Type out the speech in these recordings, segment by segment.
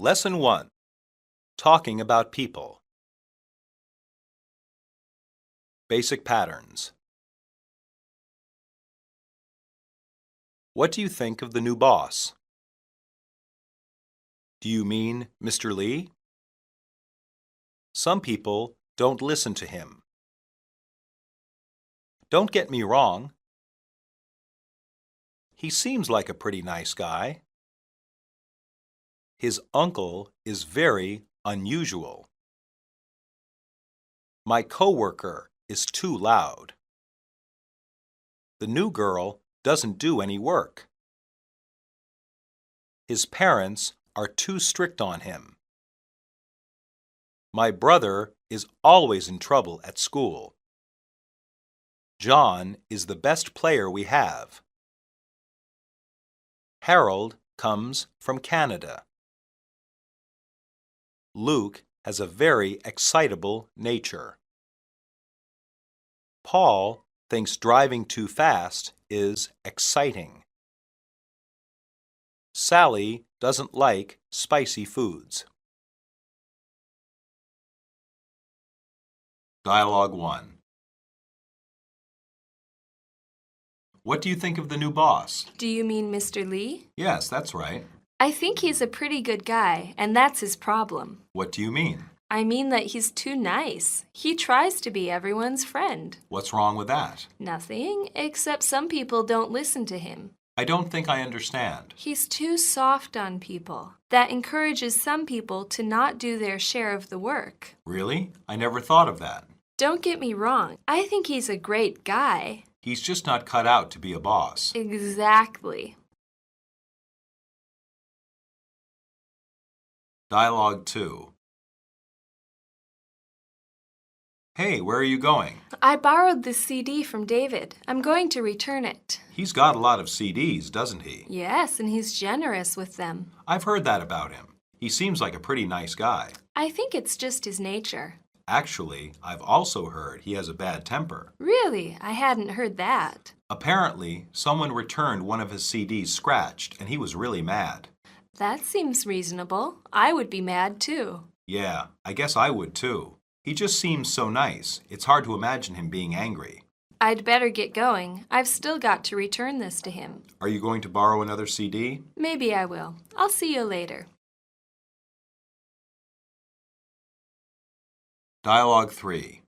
Lesson 1. Talking about people. Basic patterns. What do you think of the new boss? Do you mean Mr. Lee? Some people don't listen to him. Don't get me wrong. He seems like a pretty nice guy. His uncle is very unusual. My coworker is too loud. The new girl doesn't do any work. His parents are too strict on him. My brother is always in trouble at school. John is the best player we have. Harold comes from Canada. Luke has a very excitable nature. Paul thinks driving too fast is exciting. Sally doesn't like spicy foods. Dialogue 1. What do you think of the new boss? Do you mean Mr. Lee? Yes, that's right. I think he's a pretty good guy, and that's his problem. What do you mean? I mean that he's too nice. He tries to be everyone's friend. What's wrong with that? Nothing, except some people don't listen to him. I don't think I understand. He's too soft on people. That encourages some people to not do their share of the work. Really? I never thought of that. Don't get me wrong. I think he's a great guy. He's just not cut out to be a boss. Exactly. Dialogue 2. Hey, where are you going? I borrowed this CD from David. I'm going to return it. He's got a lot of CDs, doesn't he? Yes, and he's generous with them. I've heard that about him. He seems like a pretty nice guy. I think it's just his nature. Actually, I've also heard he has a bad temper. Really? I hadn't heard that. Apparently, someone returned one of his CDs scratched, and he was really mad. That seems reasonable. I would be mad too. Yeah, I guess I would too. He just seems so nice. It's hard to imagine him being angry. I'd better get going. I've still got to return this to him. Are you going to borrow another CD? Maybe I will. I'll see you later. Dialogue 3.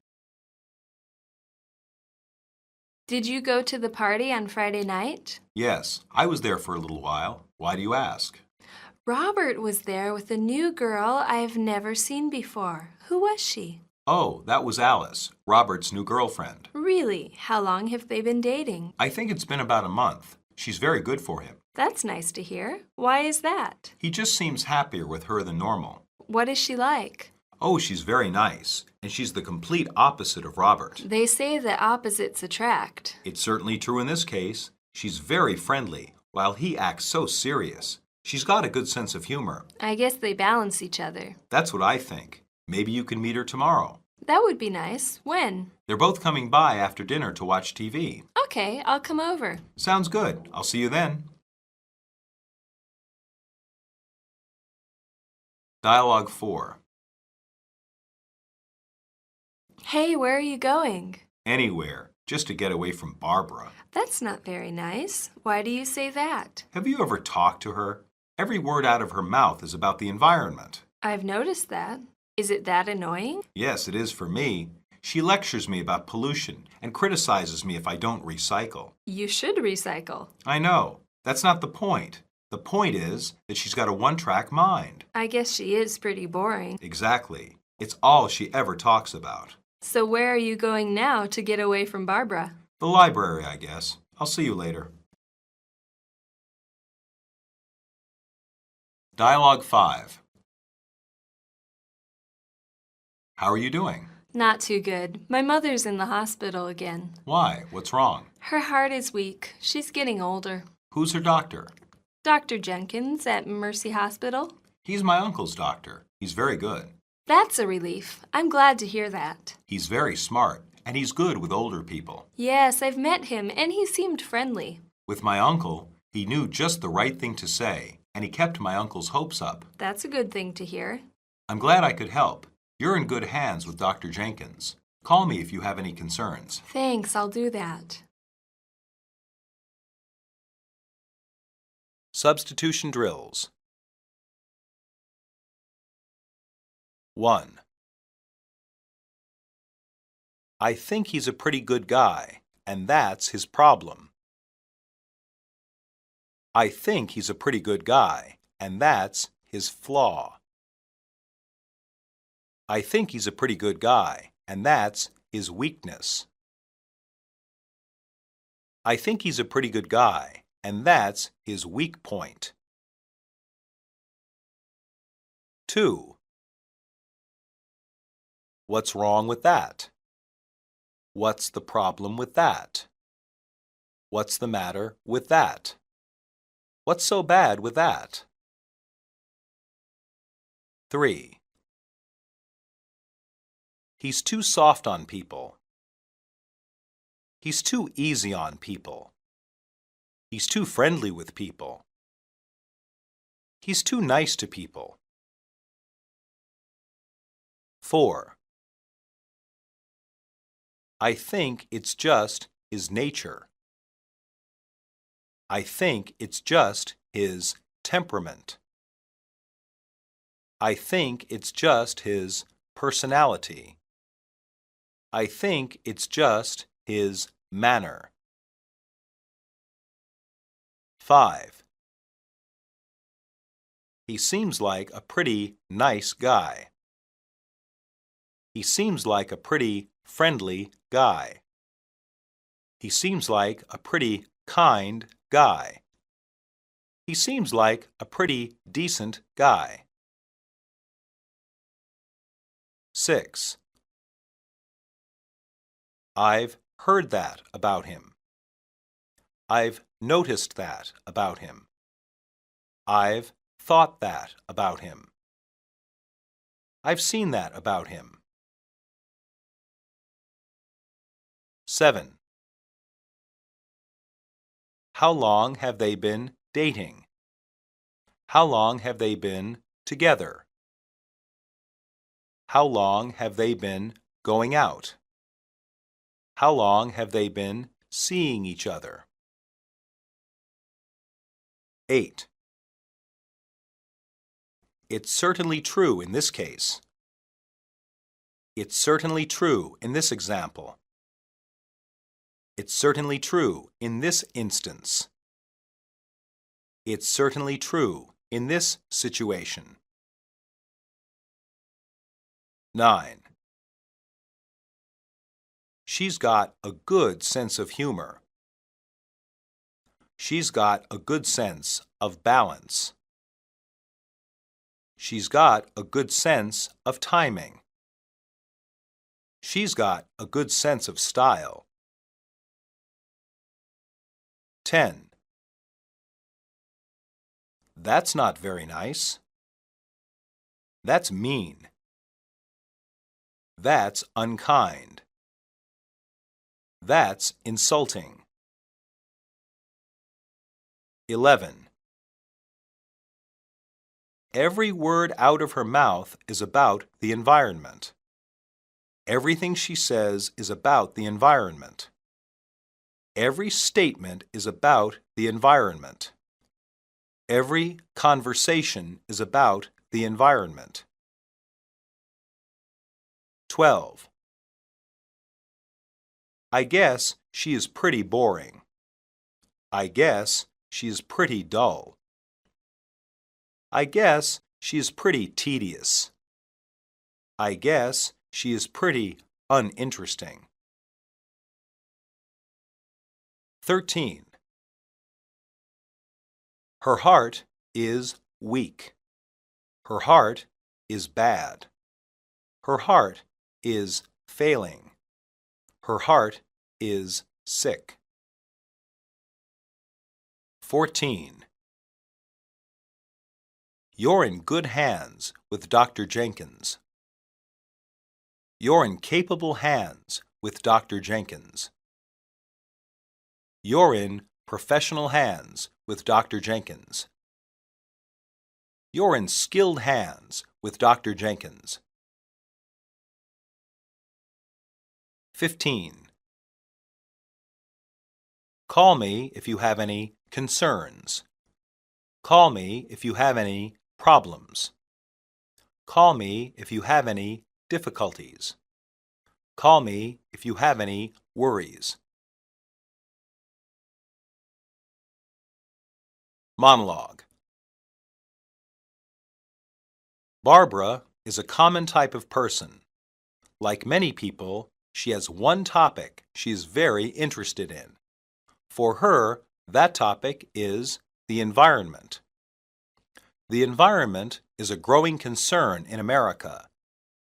Did you go to the party on Friday night? Yes, I was there for a little while. Why do you ask? Robert was there with a new girl I have never seen before. Who was she? Oh, that was Alice, Robert's new girlfriend. Really? How long have they been dating? I think it's been about a month. She's very good for him. That's nice to hear. Why is that? He just seems happier with her than normal. What is she like? Oh, she's very nice, and she's the complete opposite of Robert. They say that opposites attract. It's certainly true in this case. She's very friendly, while he acts so serious. She's got a good sense of humor. I guess they balance each other. That's what I think. Maybe you can meet her tomorrow. That would be nice. When? They're both coming by after dinner to watch TV. Okay, I'll come over. Sounds good. I'll see you then. Dialogue 4. Hey, where are you going? Anywhere, just to get away from Barbara. That's not very nice. Why do you say that? Have you ever talked to her? Every word out of her mouth is about the environment. I've noticed that. Is it that annoying? Yes, it is for me. She lectures me about pollution and criticizes me if I don't recycle. You should recycle. I know. That's not the point. The point is that she's got a one-track mind. I guess she is pretty boring. Exactly. It's all she ever talks about. So where are you going now to get away from Barbara? The library, I guess. I'll see you later. Dialogue 5. How are you doing? Not too good. My mother's in the hospital again. Why? What's wrong? Her heart is weak. She's getting older. Who's her doctor? Dr. Jenkins at Mercy Hospital. He's my uncle's doctor. He's very good. That's a relief. I'm glad to hear that. He's very smart, and he's good with older people. Yes, I've met him, and he seemed friendly. With my uncle, he knew just the right thing to say, and he kept my uncle's hopes up. That's a good thing to hear. I'm glad I could help. You're in good hands with Dr. Jenkins. Call me if you have any concerns. Thanks, I'll do that. Substitution drills. 1. I think he's a pretty good guy, and that's his problem. I think he's a pretty good guy, and that's his flaw. I think he's a pretty good guy, and that's his weakness. I think he's a pretty good guy, and that's his weak point. 2. What's wrong with that? What's the problem with that? What's the matter with that? What's so bad with that? 3. He's too soft on people. He's too easy on people. He's too friendly with people. He's too nice to people. 4. I think it's just his nature. I think it's just his temperament. I think it's just his personality. I think it's just his manner. 5. He seems like a pretty nice guy. He seems like a pretty friendly guy. He seems like a pretty kind guy. He seems like a pretty decent guy. 6. I've heard that about him. I've noticed that about him. I've thought that about him. I've seen that about him. 7. How long have they been dating? How long have they been together? How long have they been going out? How long have they been seeing each other? 8. It's certainly true in this case. It's certainly true in this example. It's certainly true in this instance. It's certainly true in this situation. 9. She's got a good sense of humor. She's got a good sense of balance. She's got a good sense of timing. She's got a good sense of style. 10. That's not very nice. That's mean. That's unkind. That's insulting. 11. Every word out of her mouth is about the environment. Everything she says is about the environment. Every statement is about the environment. Every conversation is about the environment. 12. I guess she is pretty boring. I guess she is pretty dull. I guess she is pretty tedious. I guess she is pretty uninteresting. 13. Her heart is weak. Her heart is bad. Her heart is failing. Her heart is sick. 14. You're in good hands with Dr. Jenkins. You're in capable hands with Dr. Jenkins. You're in professional hands with Dr. Jenkins. You're in skilled hands with Dr. Jenkins. 15. Call me if you have any concerns. Call me if you have any problems. Call me if you have any difficulties. Call me if you have any worries. Monologue. Barbara is a common type of person. Like many people, she has one topic she is very interested in. For her, that topic is the environment. The environment is a growing concern in America.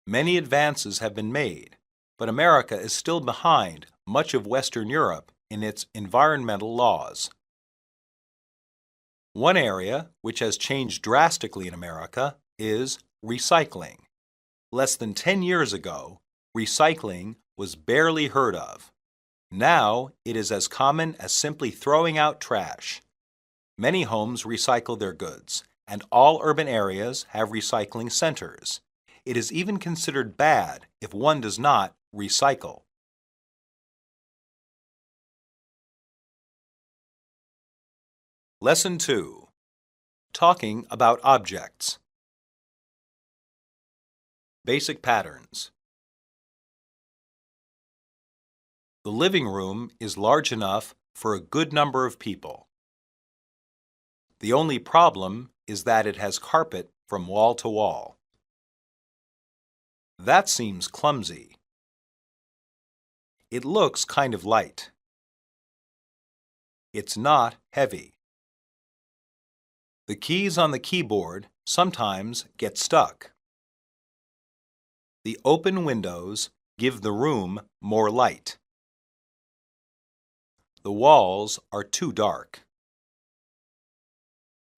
Many advances have been made, but America is still behind much of Western Europe in its environmental laws. One area which has changed drastically in America is recycling. Less than 10 years ago, recycling was barely heard of. Now it is as common as simply throwing out trash. Many homes recycle their goods, and all urban areas have recycling centers. It is even considered bad if one does not recycle. Lesson 2. Talking about objects. Basic patterns. The living room is large enough for a good number of people. The only problem is that it has carpet from wall to wall. That seems clumsy. It looks kind of light. It's not heavy. The keys on the keyboard sometimes get stuck. The open windows give the room more light. The walls are too dark.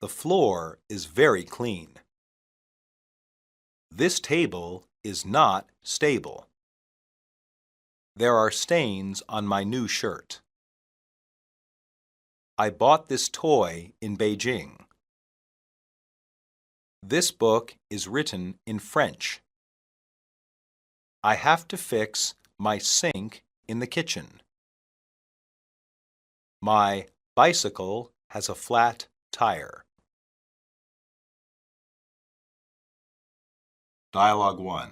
The floor is very clean. This table is not stable. There are stains on my new shirt. I bought this toy in Beijing. This book is written in French. I have to fix my sink in the kitchen. My bicycle has a flat tire. Dialogue 1.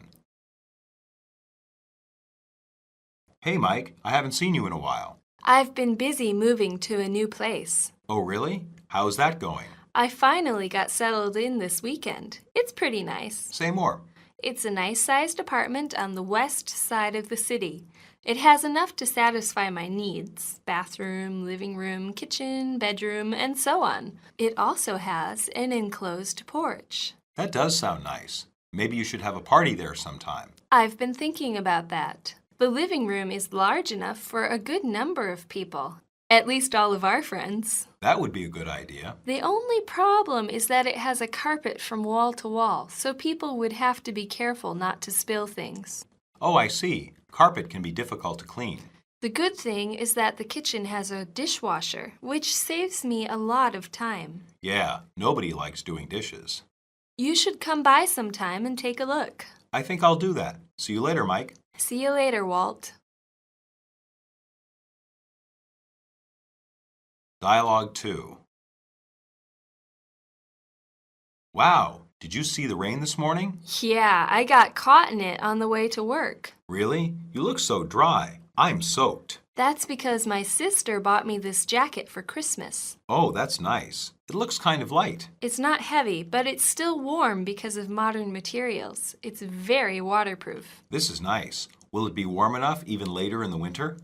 Hey, Mike, I haven't seen you in a while. I've been busy moving to a new place. Oh, really? How's that going? I finally got settled in this weekend. It's pretty nice. Say more. It's a nice-sized apartment on the west side of the city. It has enough to satisfy my needs: bathroom, living room, kitchen, bedroom, and so on. It also has an enclosed porch. That does sound nice. Maybe you should have a party there sometime. I've been thinking about that. The living room is large enough for a good number of people. At least all of our friends. That would be a good idea. The only problem is that it has a carpet from wall to wall, so people would have to be careful not to spill things. Oh, I see. Carpet can be difficult to clean. The good thing is that the kitchen has a dishwasher, which saves me a lot of time. Yeah, nobody likes doing dishes. You should come by sometime and take a look. I think I'll do that. See you later, Mike. See you later, Walt. Dialogue 2. Wow, did you see the rain this morning? Yeah, I got caught in it on the way to work. Really? You look so dry. I'm soaked. That's because my sister bought me this jacket for Christmas. Oh, that's nice. It looks kind of light. It's not heavy, but it's still warm because of modern materials. It's very waterproof. This is nice. Will it be warm enough even later in the winter?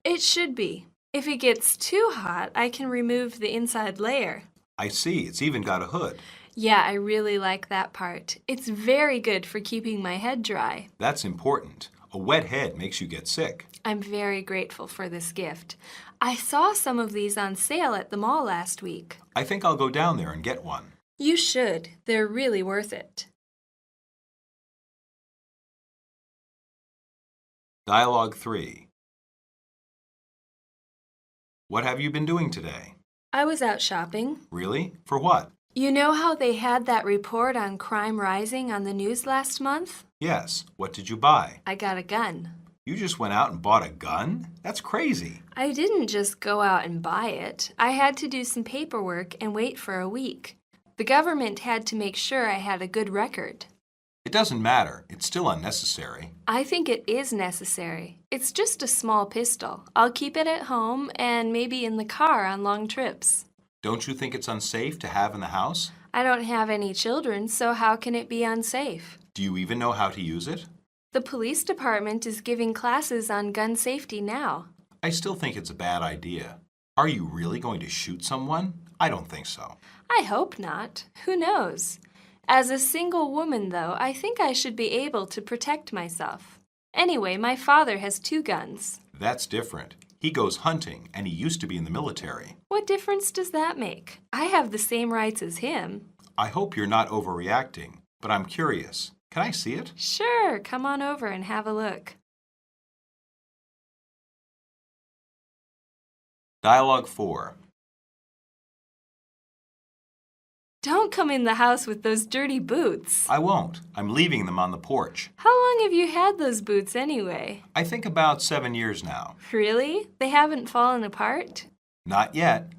It should be. If it gets too hot, I can remove the inside layer. I see. It's even got a hood. Yeah, I really like that part. It's very good for keeping my head dry. That's important. A wet head makes you get sick. I'm very grateful for this gift. I saw some of these on sale at the mall last week. I think I'll go down there and get one. You should. They're really worth it. Dialogue 3. What have you been doing today? I was out shopping. Really? For what? You know how they had that report on crime rising on the news last month? Yes. What did you buy? I got a gun. You just went out and bought a gun? That's crazy. I didn't just go out and buy it. I had to do some paperwork and wait for a week. The government had to make sure I had a good record. It doesn't matter. It's still unnecessary. I think it is necessary. It's just a small pistol. I'll keep it at home and maybe in the car on long trips. Don't you think it's unsafe to have in the house? I don't have any children, so how can it be unsafe? Do you even know how to use it? The police department is giving classes on gun safety now. I still think it's a bad idea. Are you really going to shoot someone? I don't think so. I hope not. Who knows? As a single woman, though, I think I should be able to protect myself. Anyway, my father has 2 guns. That's different. He goes hunting, and he used to be in the military. What difference does that make? I have the same rights as him. I hope you're not overreacting, but I'm curious. Can I see it? Sure, come on over and have a look. Dialogue 4. Don't come in the house with those dirty boots. I won't. I'm leaving them on the porch. How long have you had those boots anyway? I think about 7 years now. Really? They haven't fallen apart? Not yet.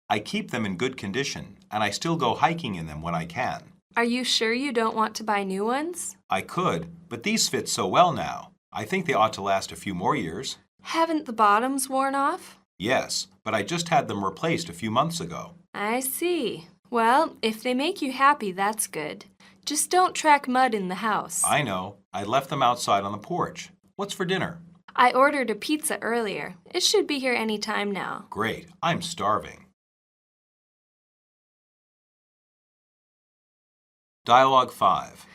I keep them in good condition, and I still go hiking in them when I can. Are you sure you don't want to buy new ones? I could, but these fit so well now. I think they ought to last a few more years. Haven't the bottoms worn off? Yes, but I just had them replaced a few months ago. I see. Well, if they make you happy, that's good. Just don't track mud in the house. I know. I left them outside on the porch. What's for dinner? I ordered a pizza earlier. It should be here any time now. Great. I'm starving. Dialogue 5.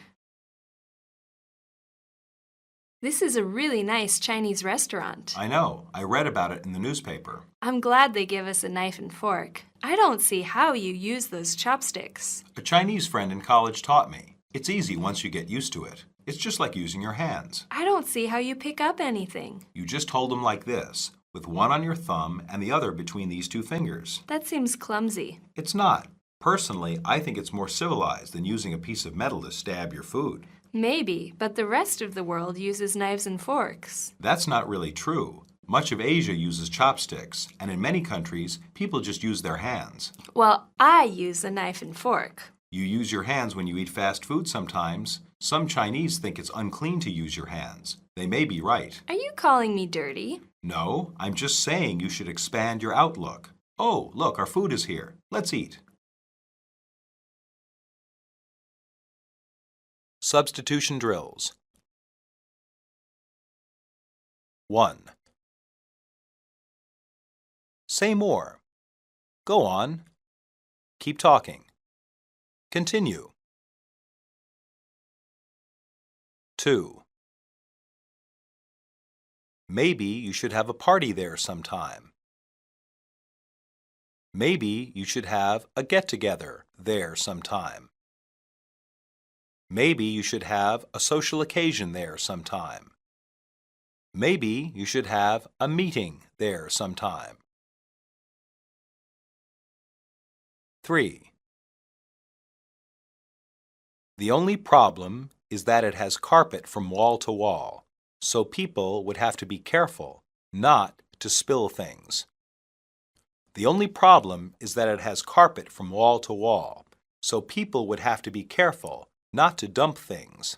This is a really nice Chinese restaurant. I know. I read about it in the newspaper. I'm glad they give us a knife and fork. I don't see how you use those chopsticks. A Chinese friend in college taught me. It's easy once you get used to it. It's just like using your hands. I don't see how you pick up anything. You just hold them like this, with one on your thumb and the other between these 2 fingers. That seems clumsy. It's not. Personally, I think it's more civilized than using a piece of metal to stab your food. Maybe, but the rest of the world uses knives and forks. That's not really true. Much of Asia uses chopsticks, and in many countries, people just use their hands. Well, I use a knife and fork. You use your hands when you eat fast food sometimes. Some Chinese think it's unclean to use your hands. They may be right. Are you calling me dirty? No, I'm just saying you should expand your outlook. Oh, look, our food is here. Let's eat. Substitution drills. 1. Say more. Go on. Keep talking. Continue. 2. Maybe you should have a party there sometime. Maybe you should have a get-together there sometime. Maybe you should have a social occasion there sometime. Maybe you should have a meeting there sometime. 3. The only problem is that it has carpet from wall to wall, so people would have to be careful not to spill things. The only problem is that it has carpet from wall to wall, so people would have to be careful not to dump things.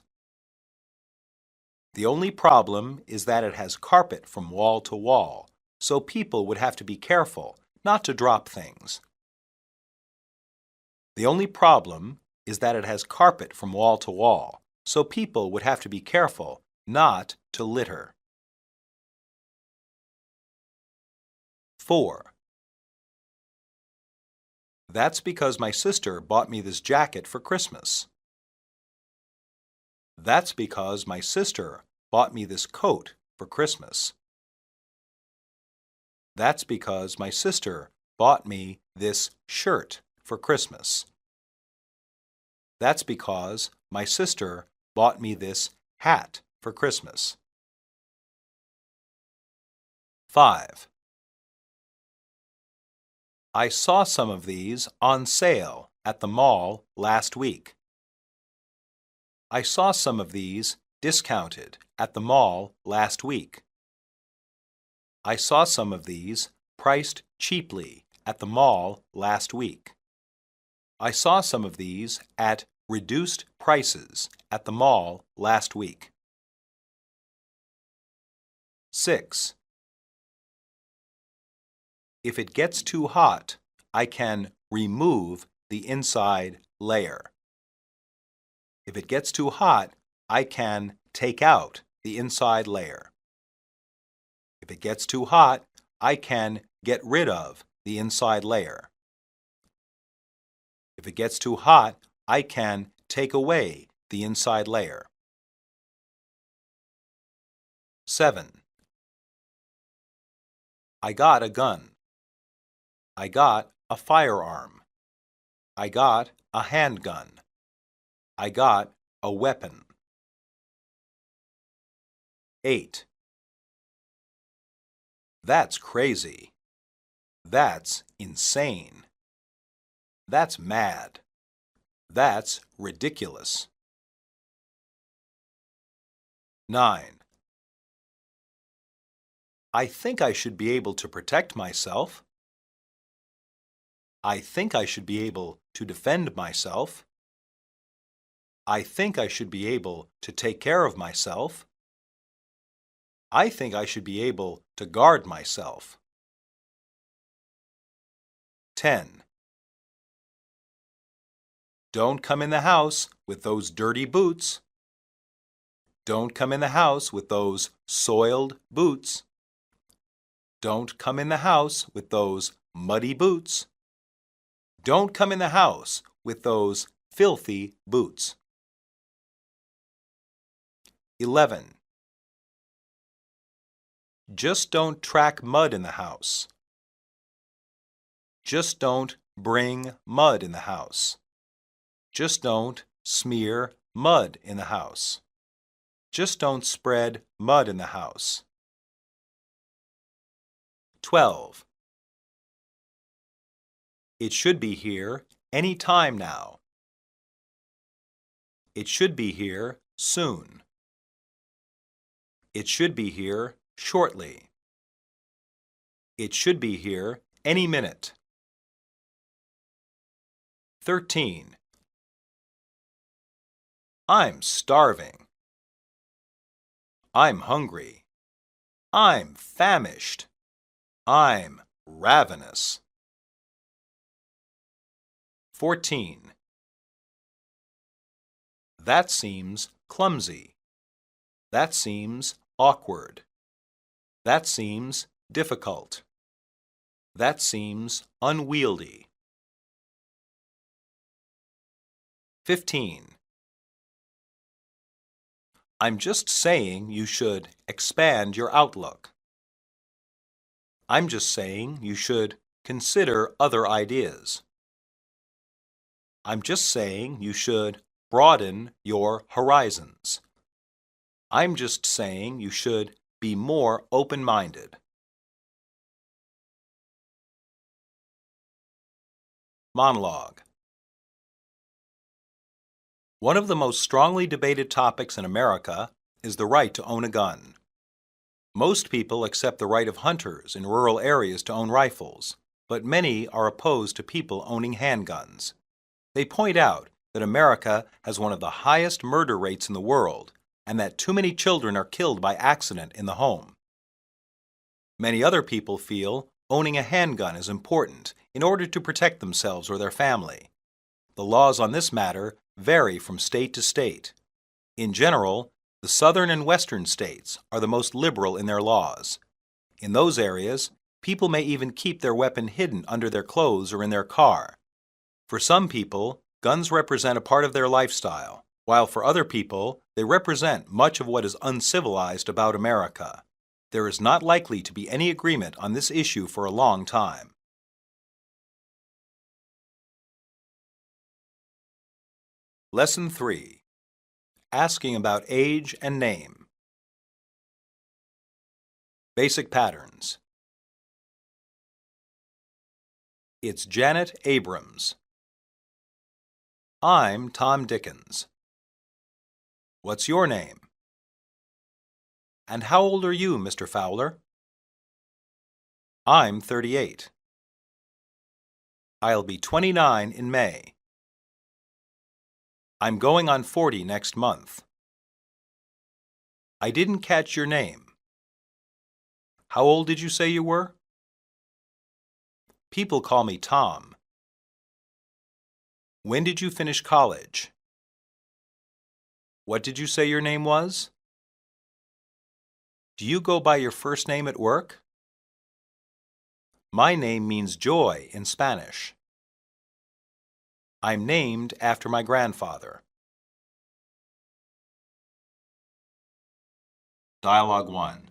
The only problem is that it has carpet from wall to wall, so people would have to be careful not to drop things. The only problem is that it has carpet from wall to wall, so people would have to be careful not to litter. 4. That's because my sister bought me this jacket for Christmas. That's because my sister bought me this coat for Christmas. That's because my sister bought me this shirt for Christmas. That's because my sister bought me this hat for Christmas. 5. I saw some of these on sale at the mall last week. I saw some of these discounted at the mall last week. I saw some of these priced cheaply at the mall last week. I saw some of these at reduced prices at the mall last week. 6. If it gets too hot, I can remove the inside layer. If it gets too hot, I can take out the inside layer. If it gets too hot, I can get rid of the inside layer. If it gets too hot, I can take away the inside layer. 7. I got a gun. I got a firearm. I got a handgun. I got a weapon. 8. That's crazy. That's insane. That's mad. That's ridiculous. 9. I think I should be able to protect myself. I think I should be able to defend myself. I think I should be able to take care of myself. I think I should be able to guard myself. 10. Don't come in the house with those dirty boots. Don't come in the house with those soiled boots. Don't come in the house with those muddy boots. Don't come in the house with those filthy boots. 11. Just don't track mud in the house. Just don't bring mud in the house. Just don't smear mud in the house. Just don't spread mud in the house. 12. It should be here any time now. It should be here soon. It should be here shortly. It should be here any minute. 13. I'm starving. I'm hungry. I'm famished. I'm ravenous. 14. That seems clumsy. That seems awkward. That seems difficult. That seems unwieldy. 15. I'm just saying you should expand your outlook. I'm just saying you should consider other ideas. I'm just saying you should broaden your horizons. I'm just saying you should be more open-minded. Monologue. One of the most strongly debated topics in America is the right to own a gun. Most people accept the right of hunters in rural areas to own rifles, but many are opposed to people owning handguns. They point out that America has one of the highest murder rates in the world and that too many children are killed by accident in the home. Many other people feel owning a handgun is important in order to protect themselves or their family. The laws on this matter vary from state to state. In general, the southern and western states are the most liberal in their laws. In those areas, people may even keep their weapon hidden under their clothes or in their car. For some people, guns represent a part of their lifestyle, while for other people, they represent much of what is uncivilized about America. There is not likely to be any agreement on this issue for a long time. Lesson 3. Asking about age and name. Basic patterns. It's Janet Abrams. I'm Tom Dickens. What's your name? And how old are you, Mr. Fowler? I'm 38. I'll be 29 in May. I'm going on 40 next month. I didn't catch your name. How old did you say you were? People call me Tom. When did you finish college? What did you say your name was? Do you go by your first name at work? My name means joy in Spanish. I'm named after my grandfather. Dialogue 1.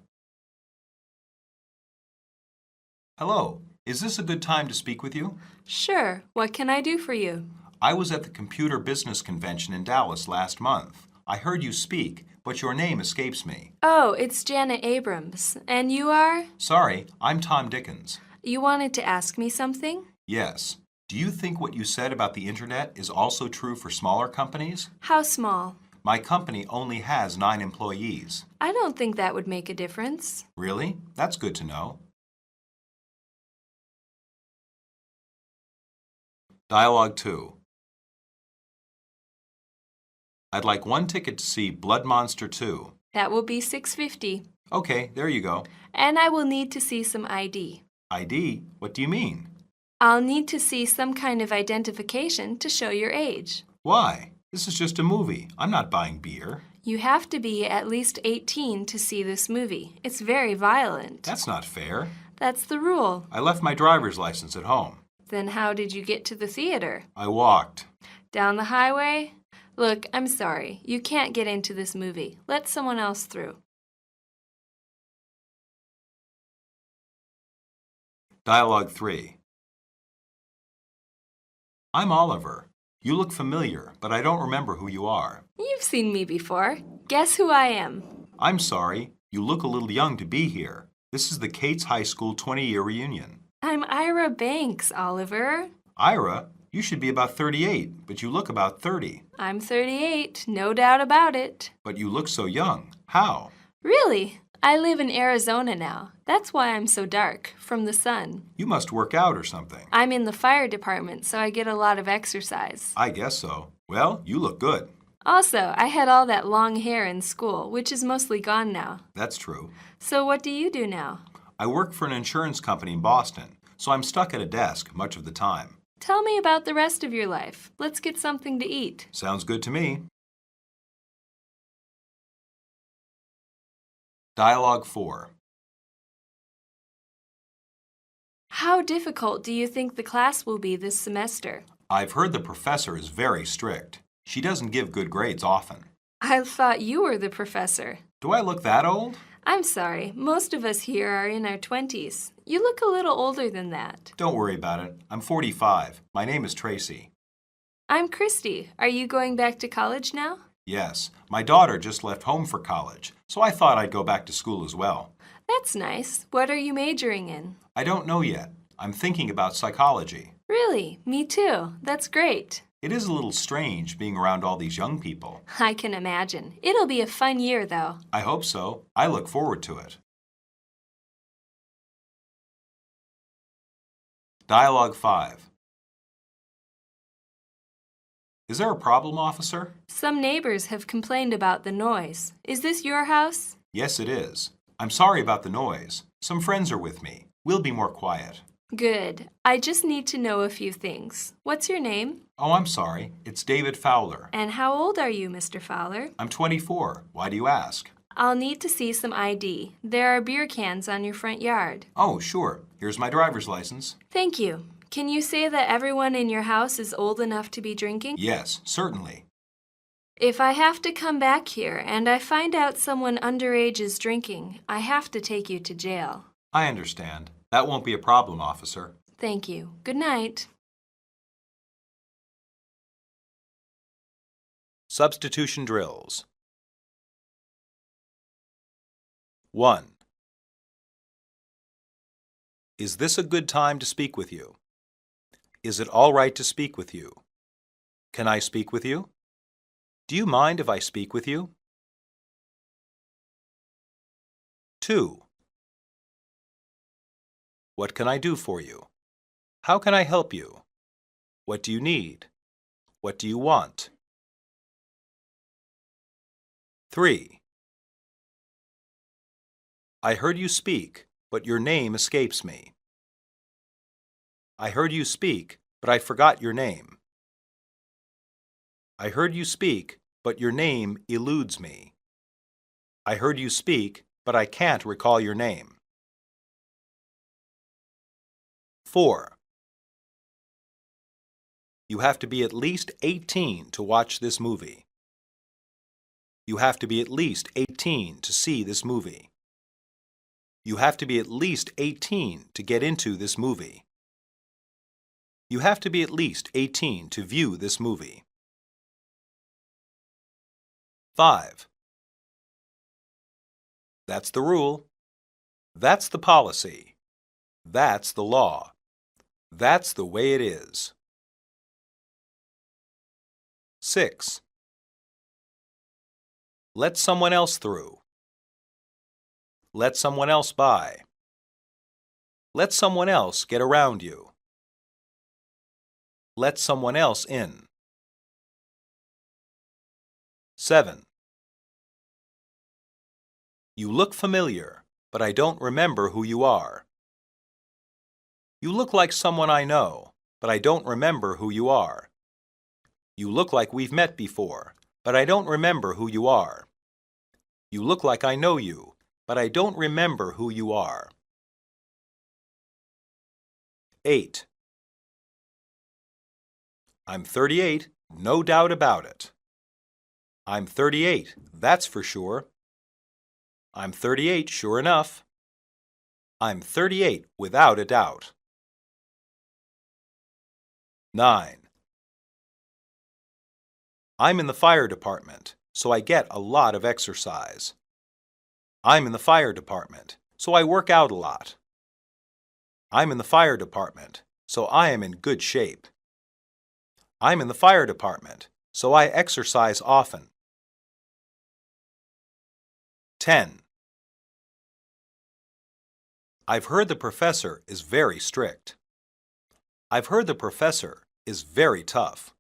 Hello, is this a good time to speak with you? Sure. What can I do for you? I was at the Computer Business Convention in Dallas last month. I heard you speak, but your name escapes me. Oh, it's Janet Abrams. And you are? Sorry, I'm Tom Dickens. You wanted to ask me something? Yes. Do you think what you said about the Internet is also true for smaller companies? How small? My company only has 9 employees. I don't think that would make a difference. Really? That's good to know. Dialogue 2. I'd like 1 ticket to see Blood Monster 2. That will be $6.50. Okay, there you go. And I will need to see some ID. ID? What do you mean? I'll need to see some kind of identification to show your age. Why? This is just a movie. I'm not buying beer. You have to be at least 18 to see this movie. It's very violent. That's not fair. That's the rule. I left my driver's license at home. Then how did you get to the theater? I walked. Down the highway? Look, I'm sorry. You can't get into this movie. Let someone else through. Dialogue 3. I'm Oliver. You look familiar, but I don't remember who you are. You've seen me before. Guess who I am? I'm sorry. You look a little young to be here. This is the Cates High School 20-year reunion. I'm Ira Banks, Oliver. Ira, you should be about 38, but you look about 30. I'm 38, no doubt about it. But you look so young. How? Really? I live in Arizona now. That's why I'm so dark, from the sun. You must work out or something. I'm in the fire department, so I get a lot of exercise. I guess so. Well, you look good. Also, I had all that long hair in school, which is mostly gone now. That's true. So what do you do now? I work for an insurance company in Boston, so I'm stuck at a desk much of the time. Tell me about the rest of your life. Let's get something to eat. Sounds good to me. Dialogue 4. How difficult do you think the class will be this semester? I've heard the professor is very strict. She doesn't give good grades often. I thought you were the professor. Do I look that old? I'm sorry, most of us here are in our 20s. You look a little older than that. Don't worry about it. I'm 45. My name is Tracy. I'm Christy. Are you going back to college now? Yes, my daughter just left home for college, so I thought I'd go back to school as well. That's nice. What are you majoring in? I don't know yet. I'm thinking about psychology. Really? Me too. That's great. It is a little strange being around all these young people. I can imagine. It'll be a fun year, though. I hope so. I look forward to it. Dialogue 5. Is there a problem, officer? Some neighbors have complained about the noise. Is this your house? Yes, it is. I'm sorry about the noise. Some friends are with me. We'll be more quiet. Good. I just need to know a few things. What's your name? Oh, I'm sorry. It's David Fowler. And how old are you, Mr. Fowler? I'm 24. Why do you ask? I'll need to see some ID. There are beer cans on your front yard. Oh, sure. Here's my driver's license. Thank you. Can you say that everyone in your house is old enough to be drinking? Yes, certainly. If I have to come back here and I find out someone underage is drinking, I have to take you to jail. I understand. That won't be a problem, officer. Thank you. Good night. Substitution drills. 1. Is this a good time to speak with you? Is it all right to speak with you? Can I speak with you? Do you mind if I speak with you? 2. What can I do for you? How can I help you? What do you need? What do you want? 3. I heard you speak, but your name escapes me. I heard you speak, but I forgot your name. I heard you speak, but your name eludes me. I heard you speak, but I can't recall your name. 4. You have to be at least 18 to watch this movie. You have to be at least 18 to see this movie. You have to be at least 18 to get into this movie. You have to be at least 18 to view this movie. 5. That's the rule. That's the policy. That's the law. That's the way it is. 6. Let someone else through. Let someone else by. Let someone else get around you. Let someone else in. 7. You look familiar, but I don't remember who you are. You look like someone I know, but I don't remember who you are. You look like we've met before, but I don't remember who you are. You look like I know you, but I don't remember who you are. 8. I'm 38, no doubt about it. I'm 38, that's for sure. I'm 38, sure enough. I'm 38 without a doubt. 9. I'm in the fire department, so I get a lot of exercise. I'm in the fire department, so I work out a lot. I'm in the fire department, so I am in good shape. I'm in the fire department, so I exercise often. 10. I've heard the professor is very strict. I've heard the professor is very tough.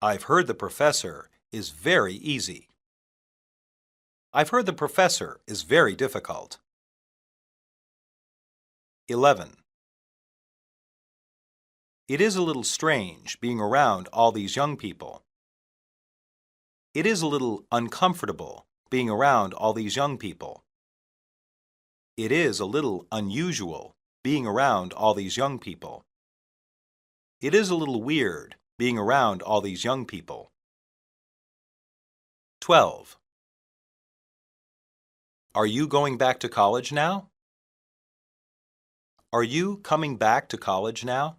I've heard the professor is very easy. I've heard the professor is very difficult. 11. It is a little strange being around all these young people. It is a little uncomfortable being around all these young people. It is a little unusual being around all these young people. It is a little weird being around all these young people. 12. Are you going back to college now? Are you coming back to college now?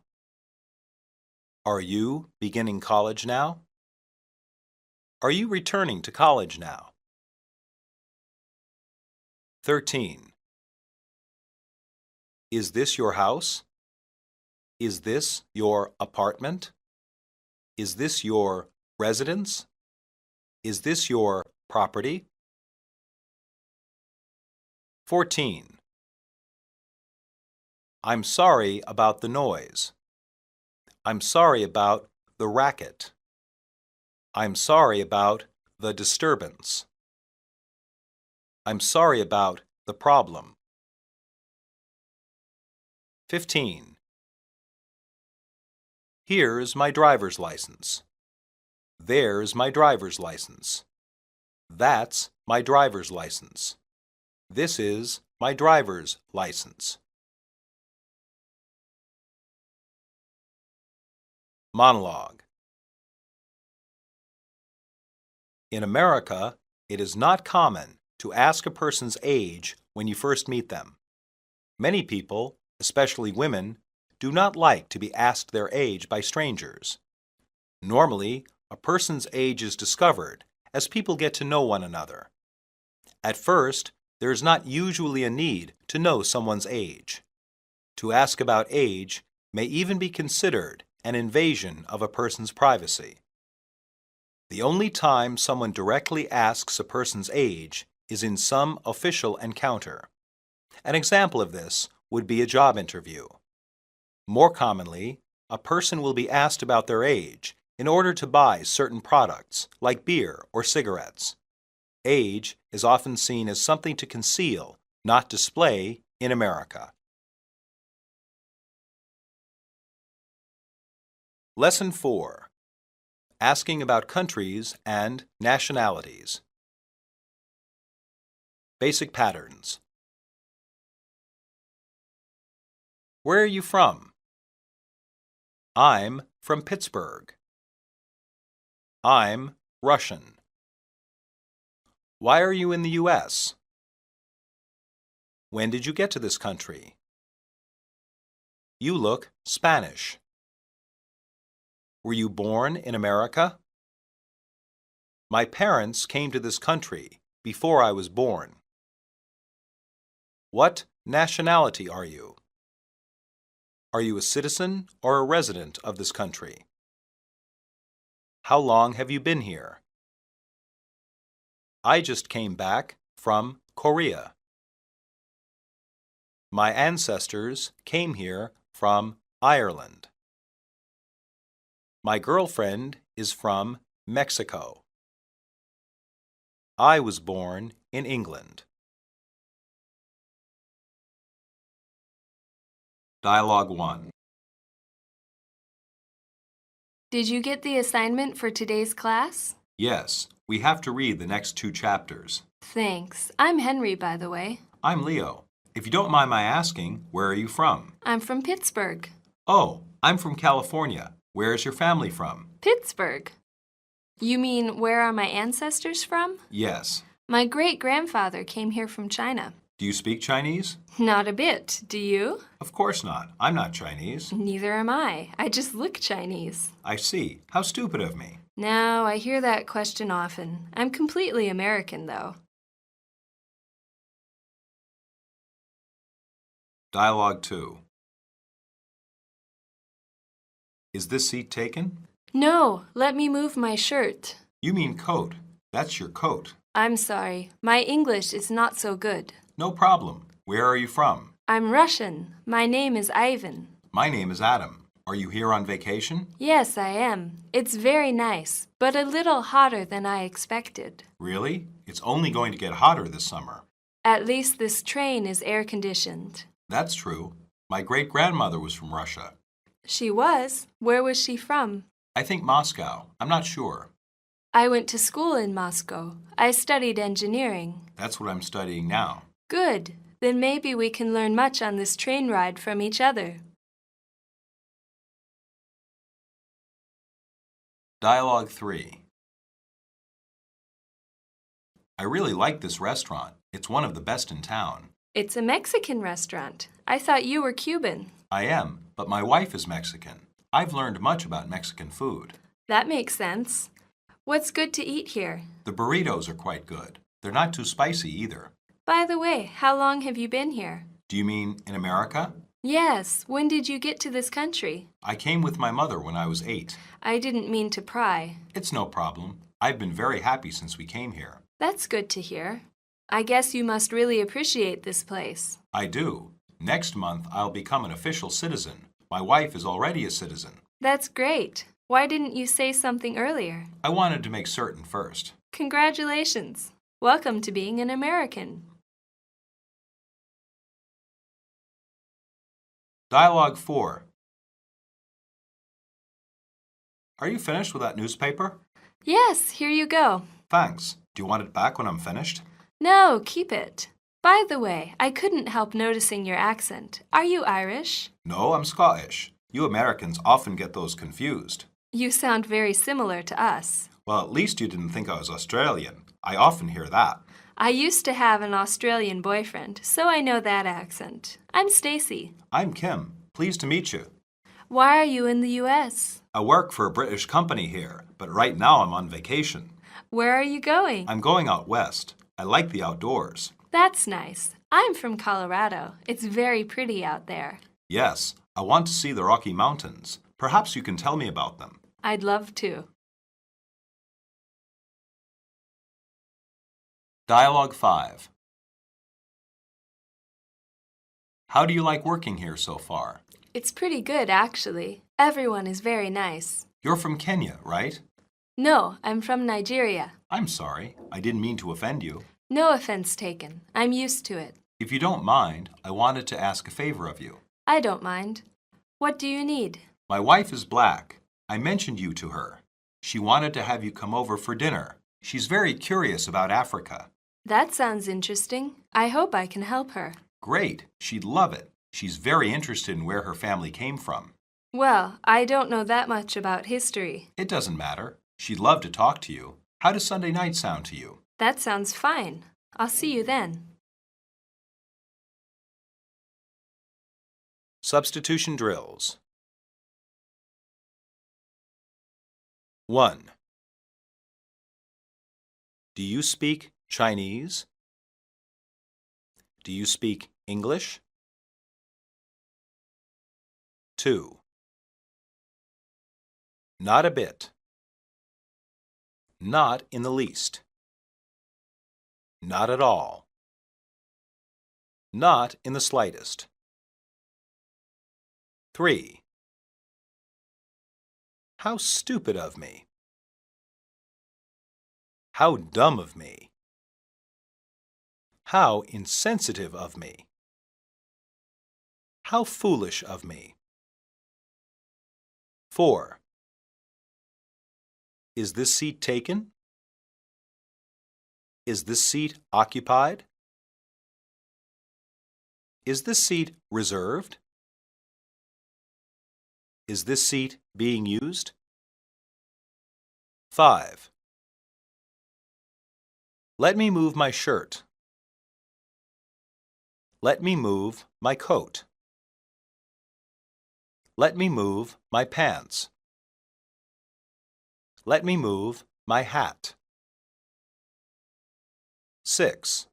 Are you beginning college now? Are you returning to college now? 13. Is this your house? Is this your apartment? Is this your residence? Is this your property? 14. I'm sorry about the noise. I'm sorry about the racket. I'm sorry about the disturbance. I'm sorry about the problem. 15. Here's my driver's license. There's my driver's license. That's my driver's license. This is my driver's license. Monologue. In America, it is not common to ask a person's age when you first meet them. Many people, especially women, do not like to be asked their age by strangers. Normally, a person's age is discovered as people get to know one another. At first, there is not usually a need to know someone's age. To ask about age may even be considered an invasion of a person's privacy. The only time someone directly asks a person's age is in some official encounter. An example of this would be a job interview. More commonly, a person will be asked about their age in order to buy certain products, like beer or cigarettes. Age is often seen as something to conceal, not display, in America. Lesson 4. Asking about countries and nationalities. Basic patterns. Where are you from? I'm from Pittsburgh. I'm Russian. Why are you in the U.S.? When did you get to this country? You look Spanish. Were you born in America? My parents came to this country before I was born. What nationality are you? Are you a citizen or a resident of this country? How long have you been here? I just came back from Korea. My ancestors came here from Ireland. My girlfriend is from Mexico. I was born in England. Dialogue 1. Did you get the assignment for today's class? Yes, we have to read the next 2 chapters. Thanks. I'm Henry, by the way. I'm Leo. If you don't mind my asking, where are you from? I'm from Pittsburgh. Oh, I'm from California. Where is your family from? Pittsburgh. You mean, where are my ancestors from? Yes. My great-grandfather came here from China. Do you speak Chinese? Not a bit. Do you? Of course not. I'm not Chinese. Neither am I. I just look Chinese. I see. How stupid of me. No, I hear that question often. I'm completely American, though. Dialogue 2. Is this seat taken? No, let me move my shirt. You mean coat. That's your coat. I'm sorry. My English is not so good. No problem. Where are you from? I'm Russian. My name is Ivan. My name is Adam. Are you here on vacation? Yes, I am. It's very nice, but a little hotter than I expected. Really? It's only going to get hotter this summer. At least this train is air-conditioned. That's true. My great-grandmother was from Russia. She was? Where was she from? I think Moscow. I'm not sure. I went to school in Moscow. I studied engineering. That's what I'm studying now. Good. Then maybe we can learn much on this train ride from each other. Dialogue 3. I really like this restaurant. It's one of the best in town. It's a Mexican restaurant. I thought you were Cuban. I am, but my wife is Mexican. I've learned much about Mexican food. That makes sense. What's good to eat here? The burritos are quite good. They're not too spicy either. By the way, how long have you been here? Do you mean in America? Yes. When did you get to this country? I came with my mother when I was 8. I didn't mean to pry. It's no problem. I've been very happy since we came here. That's good to hear. I guess you must really appreciate this place. I do. Next month, I'll become an official citizen. My wife is already a citizen. That's great. Why didn't you say something earlier? I wanted to make certain first. Congratulations. Welcome to being an American. Dialogue 4. Are you finished with that newspaper? Yes, here you go. Thanks. Do you want it back when I'm finished? No, keep it. By the way, I couldn't help noticing your accent. Are you Irish? No, I'm Scottish. You Americans often get those confused. You sound very similar to us. Well, at least you didn't think I was Australian. I often hear that. I used to have an Australian boyfriend, so I know that accent. I'm Stacy. I'm Kim. Pleased to meet you. Why are you in the U.S.? I work for a British company here, but right now I'm on vacation. Where are you going? I'm going out west. I like the outdoors. That's nice. I'm from Colorado. It's very pretty out there. Yes, I want to see the Rocky Mountains, Perhaps you can tell me about them. I'd love to. Dialogue 5. How do you like working here so far? It's pretty good, actually. Everyone is very nice. You're from Kenya, right? No, I'm from Nigeria. I'm sorry. I didn't mean to offend you. No offense taken. I'm used to it. If you don't mind, I wanted to ask a favor of you. I don't mind. What do you need? My wife is black. I mentioned you to her. She wanted to have you come over for dinner. She's very curious about Africa. That sounds interesting. I hope I can help her. Great. She'd love it. She's very interested in where her family came from. Well, I don't know that much about history. It doesn't matter. She'd love to talk to you. How does Sunday night sound to you? That sounds fine. I'll see you then. Substitution drills. 1. Do you speak Chinese? Do you speak English? 2. Not a bit. Not in the least. Not at all. Not in the slightest. 3. How stupid of me. How dumb of me. How insensitive of me. How foolish of me. 4. Is this seat taken? Is this seat occupied? Is this seat reserved? Is this seat being used? 5. Let me move my shirt. Let me move my coat. Let me move my pants. Let me move my hat. 6.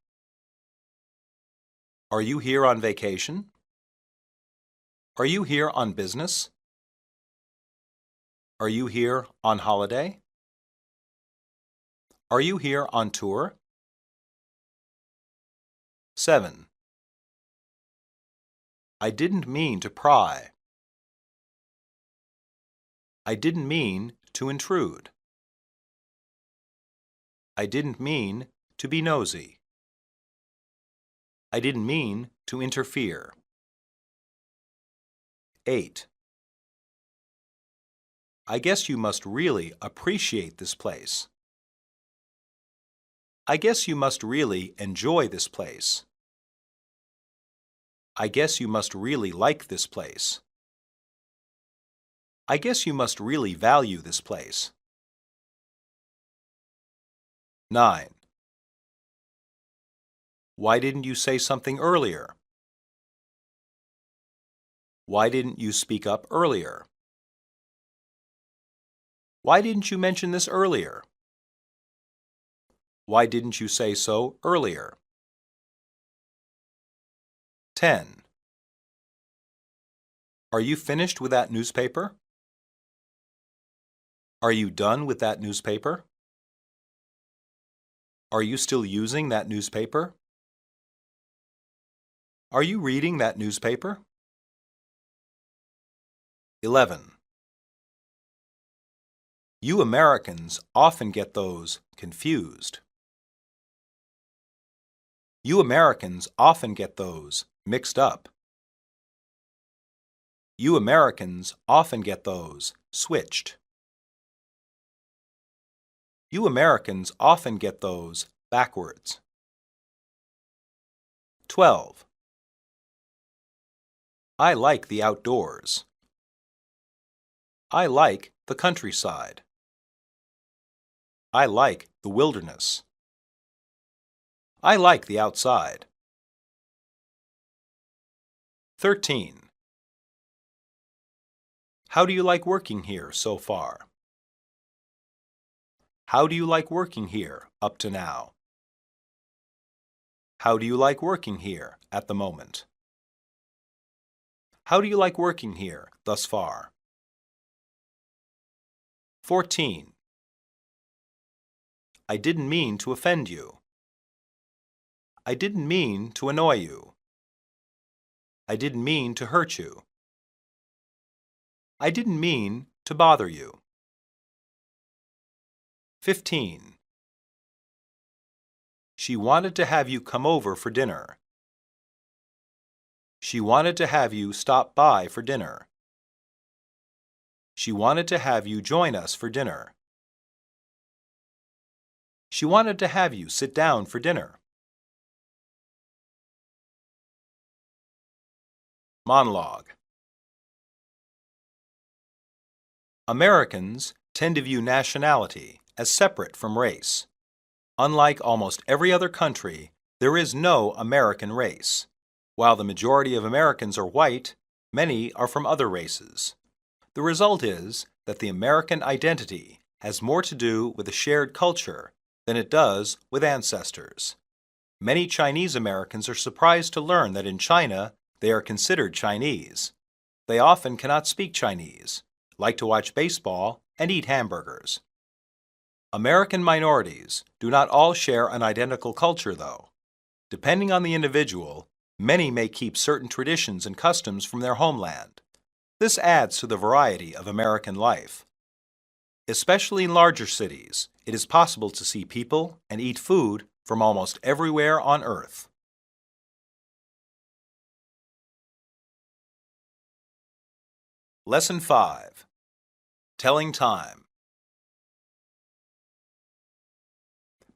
Are you here on vacation? Are you here on business? Are you here on holiday? Are you here on tour? 7. I didn't mean to pry. I didn't mean to intrude. I didn't mean to be nosy. I didn't mean to interfere. 8. I guess you must really appreciate this place. I guess you must really enjoy this place. I guess you must really like this place. I guess you must really value this place. 9. Why didn't you say something earlier? Why didn't you speak up earlier? Why didn't you mention this earlier? Why didn't you say so earlier? 10. Are you finished with that newspaper? Are you done with that newspaper? Are you still using that newspaper? Are you reading that newspaper? 11. You Americans often get those confused. You Americans often get those mixed up. You Americans often get those switched. You Americans often get those backwards. 12. I like the outdoors. I like the countryside. I like the wilderness. I like the outside. 13. How do you like working here so far? How do you like working here up to now? How do you like working here at the moment? How do you like working here thus far? 14. I didn't mean to offend you. I didn't mean to annoy you. I didn't mean to hurt you. I didn't mean to bother you. 15. She wanted to have you come over for dinner. She wanted to have you stop by for dinner. She wanted to have you join us for dinner. She wanted to have you sit down for dinner. Monologue. Americans tend to view nationality as separate from race. Unlike almost every other country, there is no American race. While the majority of Americans are white, many are from other races. The result is that the American identity has more to do with a shared culture than it does with ancestors. Many Chinese Americans are surprised to learn that in China they are considered Chinese. They often cannot speak Chinese, like to watch baseball, and eat hamburgers. American minorities do not all share an identical culture, though. Depending on the individual, many may keep certain traditions and customs from their homeland. This adds to the variety of American life. Especially in larger cities, it is possible to see people and eat food from almost everywhere on Earth. Lesson 5. Telling time.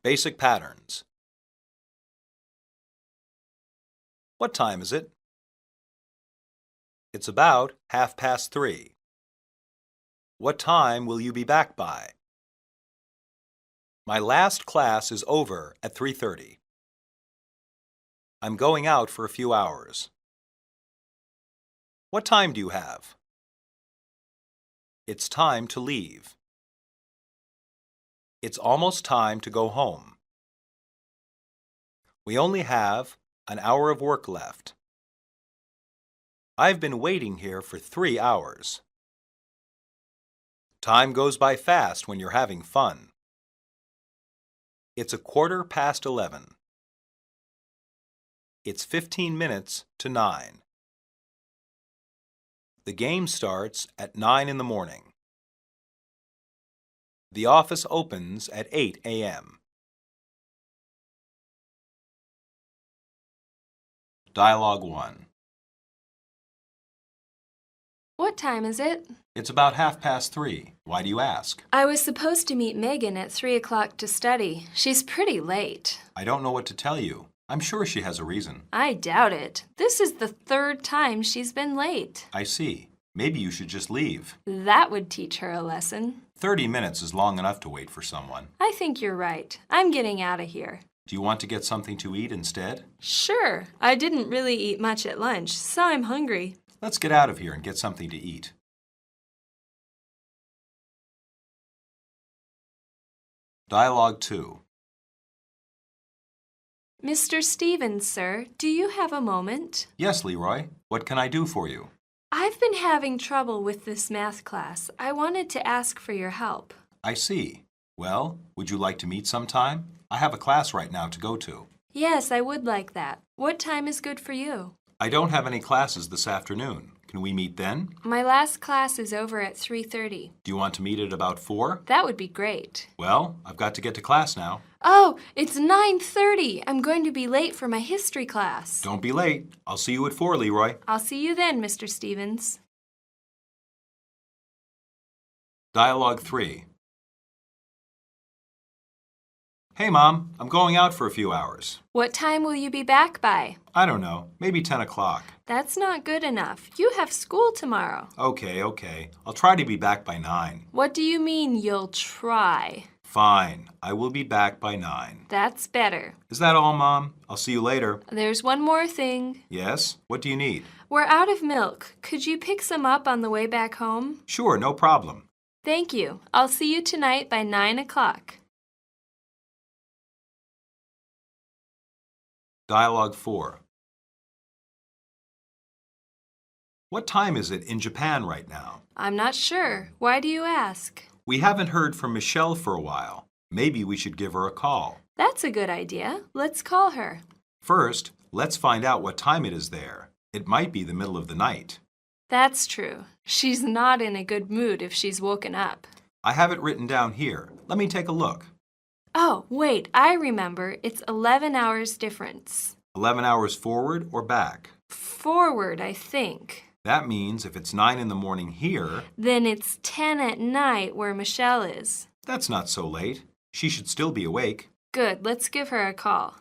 Basic patterns. What time is it? It's about 3:30. What time will you be back by? My last class is over at 3:30. I'm going out for a few hours. What time do you have? It's time to leave. It's almost time to go home. We only have an hour of work left. I've been waiting here for 3 hours. Time goes by fast when you're having fun. It's 11:15. It's 15 minutes to 9. The game starts at 9 in the morning. The office opens at 8 a.m. Dialogue 1. What time is it? It's about 3:30. Why do you ask? I was supposed to meet Megan at 3 o'clock to study. She's pretty late. I don't know what to tell you. I'm sure she has a reason. I doubt it. This is the 3rd time she's been late. I see. Maybe you should just leave. That would teach her a lesson. 30 minutes is long enough to wait for someone. I think you're right. I'm getting out of here. Do you want to get something to eat instead? Sure. I didn't really eat much at lunch, so I'm hungry. Let's get out of here and get something to eat. Dialogue 2. Mr. Stevens, sir, do you have a moment? Yes, Leroy. What can I do for you? I've been having trouble with this math class. I wanted to ask for your help. I see. Well, would you like to meet sometime? I have a class right now to go to. Yes, I would like that. What time is good for you? I don't have any classes this afternoon. Can we meet then? My last class is over at 3:30. Do you want to meet at about 4? That would be great. Well, I've got to get to class now. Oh, it's 9:30. I'm going to be late for my history class. Don't be late. I'll see you at 4, Leroy. I'll see you then, Mr. Stevens. Dialogue 3. Hey, Mom. I'm going out for a few hours. What time will you be back by? I don't know. Maybe 10 o'clock. That's not good enough. You have school tomorrow. Okay. I'll try to be back by 9. What do you mean you'll try? Fine. I will be back by 9. That's better. Is that all, Mom? I'll see you later. There's one more thing. Yes? What do you need? We're out of milk. Could you pick some up on the way back home? Sure, no problem. Thank you. I'll see you tonight by 9 o'clock. Dialogue 4. What time is it in Japan right now? I'm not sure. Why do you ask? We haven't heard from Michelle for a while. Maybe we should give her a call. That's a good idea. Let's call her. First, let's find out what time it is there. It might be the middle of the night. That's true. She's not in a good mood if she's woken up. I have it written down here. Let me take a look. Oh, wait, I remember. It's 11 hours difference. 11 hours forward or back? Forward, I think. That means if it's 9 in the morning here, Then it's 10 at night where Michelle is. that's not so late. She should still be awake. Good, let's give her a call.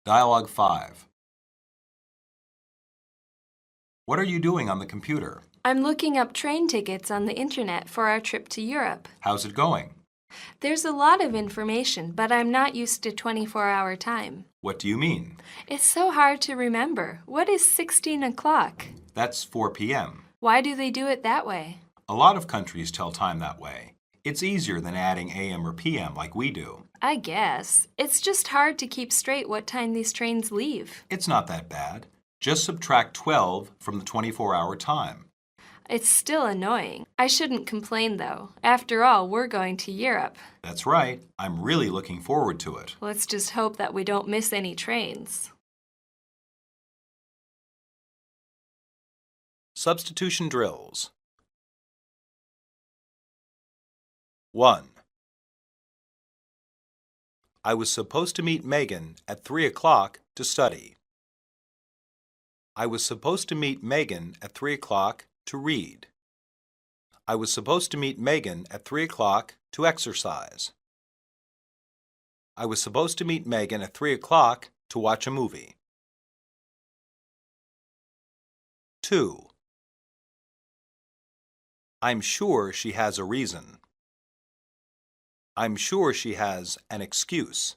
Dialogue 5. What are you doing on the computer? I'm looking up train tickets on the internet for our trip to Europe. How's it going? There's a lot of information, but I'm not used to 24-hour time. What do you mean? It's so hard to remember. What is 16 o'clock? That's 4 p.m. Why do they do it that way? A lot of countries tell time that way. It's easier than adding a.m. or p.m. like we do. I guess. It's just hard to keep straight what time these trains leave. It's not that bad. Just subtract 12 from the 24-hour time. It's still annoying. I shouldn't complain, though. After all, we're going to Europe. That's right. I'm really looking forward to it. Let's just hope that we don't miss any trains. Substitution drills. 1. I was supposed to meet Megan at 3 o'clock to study. I was supposed to meet Megan at 3 o'clock to read. I was supposed to meet Megan at 3 o'clock to exercise. I was supposed to meet Megan at 3 o'clock to watch a movie. 2. I'm sure she has a reason. I'm sure she has an excuse.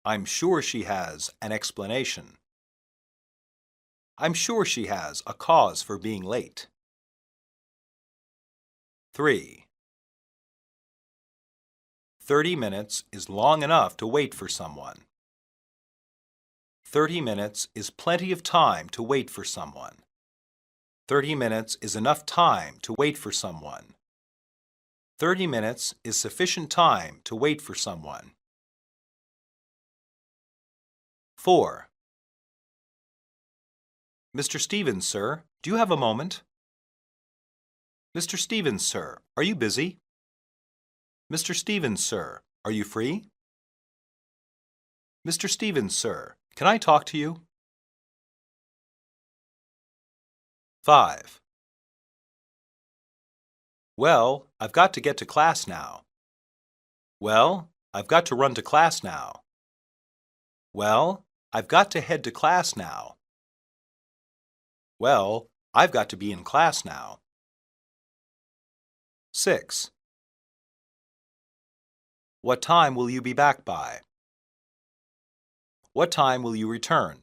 I'm sure she has an explanation. I'm sure she has a cause for being late. 3. 30 minutes is long enough to wait for someone. 30 minutes is plenty of time to wait for someone. 30 minutes is enough time to wait for someone. 30 minutes is sufficient time to wait for someone. 4. Mr. Stevens, sir, do you have a moment? Mr. Stevens, sir, are you busy? Mr. Stevens, sir, are you free? Mr. Stevens, sir, can I talk to you? 5. Well, I've got to get to class now. Well, I've got to run to class now. Well, I've got to head to class now. Well, I've got to be in class now. 6. What time will you be back by? What time will you return?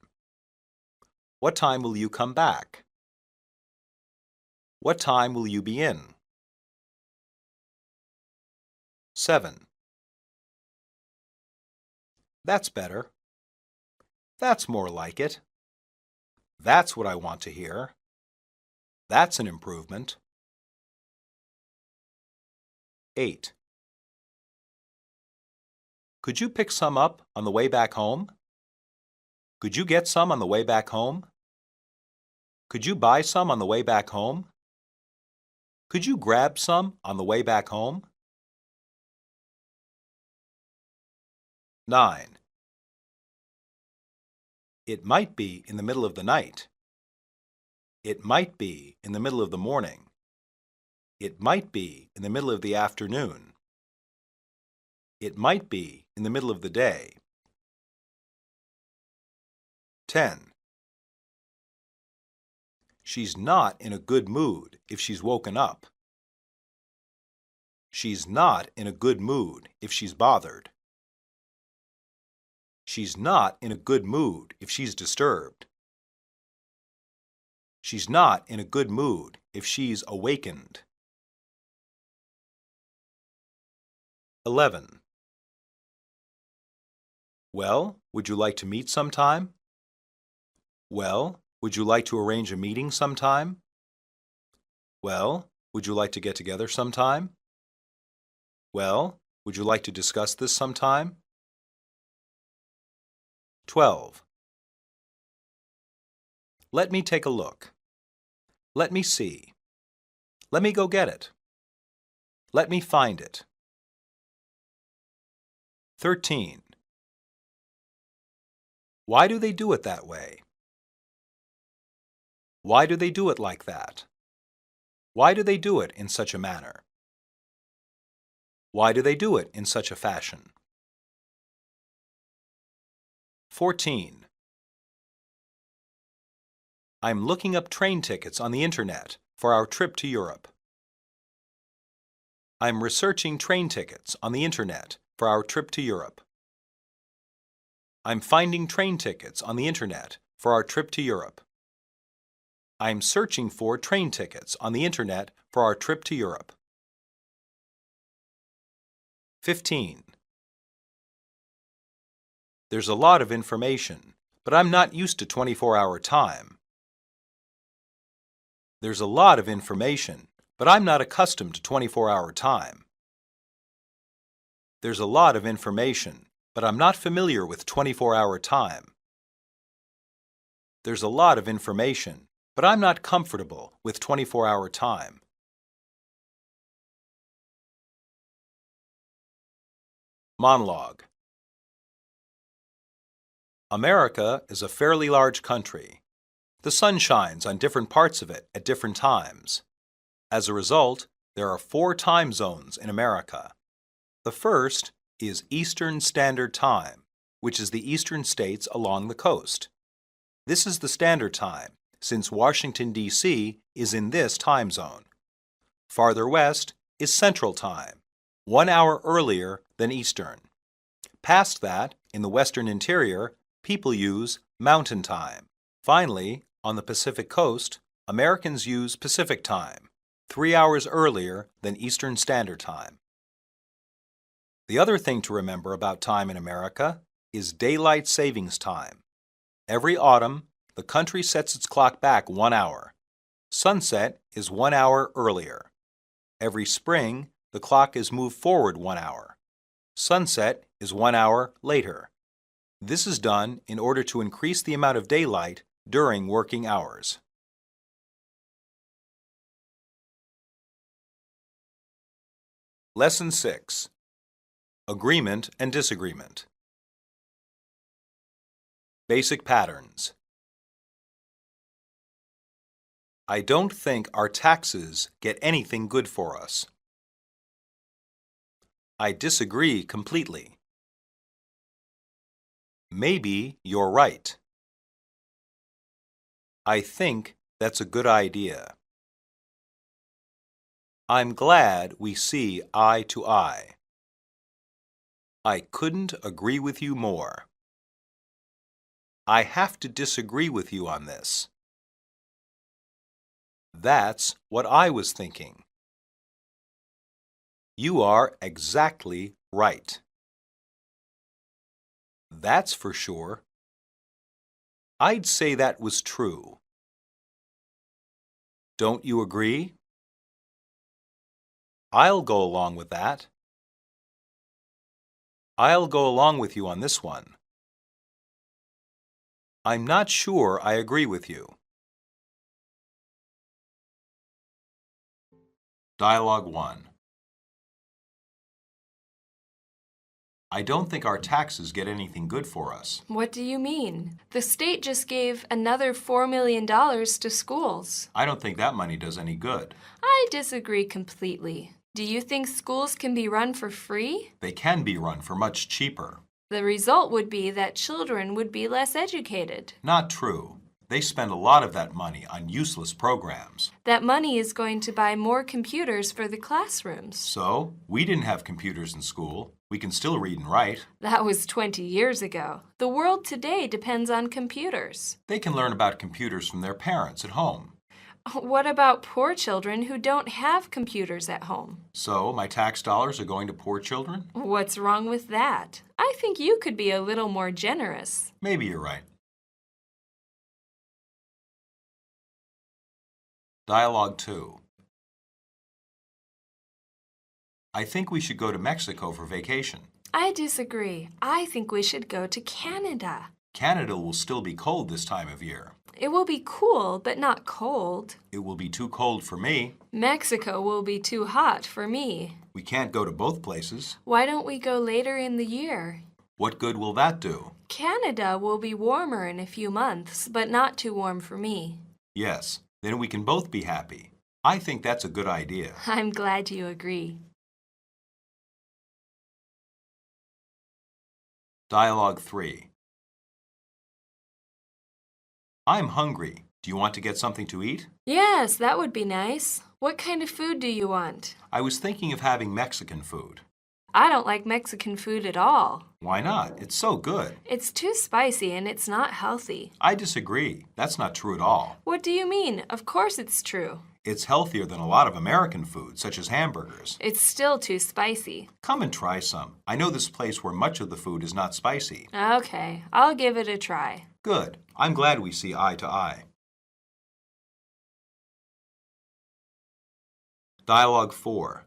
What time will you come back? What time will you be in? 7. That's better. That's more like it. That's what I want to hear. That's an improvement. 8. Could you pick some up on the way back home? Could you get some on the way back home? Could you buy some on the way back home? Could you grab some on the way back home? 9. It might be in the middle of the night. It might be in the middle of the morning. It might be in the middle of the afternoon. It might be in the middle of the day. 10. She's not in a good mood if she's woken up. She's not in a good mood if she's bothered. She's not in a good mood if she's disturbed. She's not in a good mood if she's awakened. 11. Well, would you like to meet sometime? Well, would you like to arrange a meeting sometime? Well, would you like to get together sometime? Well, would you like to discuss this sometime? 12. Let me take a look. Let me see. Let me go get it. Let me find it. 13. Why do they do it that way? Why do they do it like that? Why do they do it in such a manner? Why do they do it in such a fashion? 14. I'm looking up train tickets on the internet for our trip to Europe. I'm researching train tickets on the internet for our trip to Europe. I'm finding train tickets on the internet for our trip to Europe. I'm searching for train tickets on the internet for our trip to Europe. 15. There's a lot of information, but I'm not used to 24-hour time. There's a lot of information, but I'm not accustomed to 24-hour time. There's a lot of information, but I'm not familiar with 24-hour time. There's a lot of information, but I'm not comfortable with 24-hour time. Monologue. America is a fairly large country. The sun shines on different parts of it at different times. As a result, there are 4 time zones in America. The first is Eastern Standard Time, which is the eastern states along the coast. This is the standard time, since Washington, D.C. is in this time zone. Farther west is Central Time, 1 hour earlier than Eastern. Past that, in the western interior, people use Mountain Time. Finally, on the Pacific Coast, Americans use Pacific Time, 3 hours earlier than Eastern Standard Time. The other thing to remember about time in America is daylight savings time. Every autumn, the country sets its clock back 1 hour. Sunset is 1 hour earlier. Every spring, the clock is moved forward 1 hour. Sunset is 1 hour later. This is done in order to increase the amount of daylight during working hours. Lesson 6. Agreement and Disagreement. Basic Patterns. I don't think our taxes get anything good for us. I disagree completely. Maybe you're right. I think that's a good idea. I'm glad we see eye to eye. I couldn't agree with you more. I have to disagree with you on this. That's what I was thinking. You are exactly right. That's for sure. I'd say that was true. Don't you agree? I'll go along with that. I'll go along with you on this one. I'm not sure I agree with you. Dialogue 1. I don't think our taxes get anything good for us. What do you mean? The state just gave another $4 million to schools. I don't think that money does any good. I disagree completely. Do you think schools can be run for free? They can be run for much cheaper. The result would be that children would be less educated. Not true. They spend a lot of that money on useless programs. That money is going to buy more computers for the classrooms. So, we didn't have computers in school. We can still read and write. That was 20 years ago. The world today depends on computers. They can learn about computers from their parents at home. What about poor children who don't have computers at home? So, my tax dollars are going to poor children? What's wrong with that? I think you could be a little more generous. Maybe you're right. Dialogue 2. I think we should go to Mexico for vacation. I disagree. I think we should go to Canada. Canada will still be cold this time of year. It will be cool, but not cold. It will be too cold for me. Mexico will be too hot for me. We can't go to both places. Why don't we go later in the year? What good will that do? Canada will be warmer in a few months, but not too warm for me. Yes, then we can both be happy. I think that's a good idea. I'm glad you agree. Dialogue 3. I'm hungry. Do you want to get something to eat? Yes, that would be nice. What kind of food do you want? I was thinking of having Mexican food. I don't like Mexican food at all. Why not? It's so good. It's too spicy and it's not healthy. I disagree. That's not true at all. What do you mean? Of course it's true. It's healthier than a lot of American food, such as hamburgers. It's still too spicy. Come and try some. I know this place where much of the food is not spicy. Okay, I'll give it a try. Good. I'm glad we see eye to eye. Dialogue 4.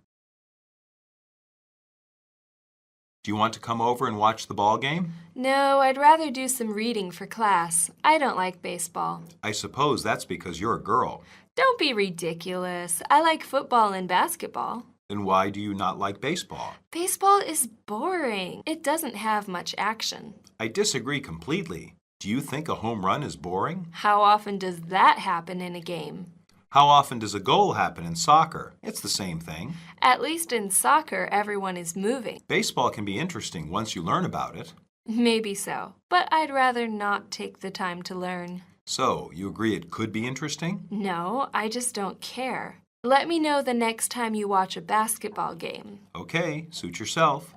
Do you want to come over and watch the ball game? No, I'd rather do some reading for class. I don't like baseball. I suppose that's because you're a girl. Don't be ridiculous. I like football and basketball. Then why do you not like baseball? Baseball is boring. It doesn't have much action. I disagree completely. Do you think a home run is boring? How often does that happen in a game? How often does a goal happen in soccer? It's the same thing. At least in soccer, everyone is moving. Baseball can be interesting once you learn about it. Maybe so, but I'd rather not take the time to learn. So, you agree it could be interesting? No, I just don't care. Let me know the next time you watch a basketball game. Okay, suit yourself.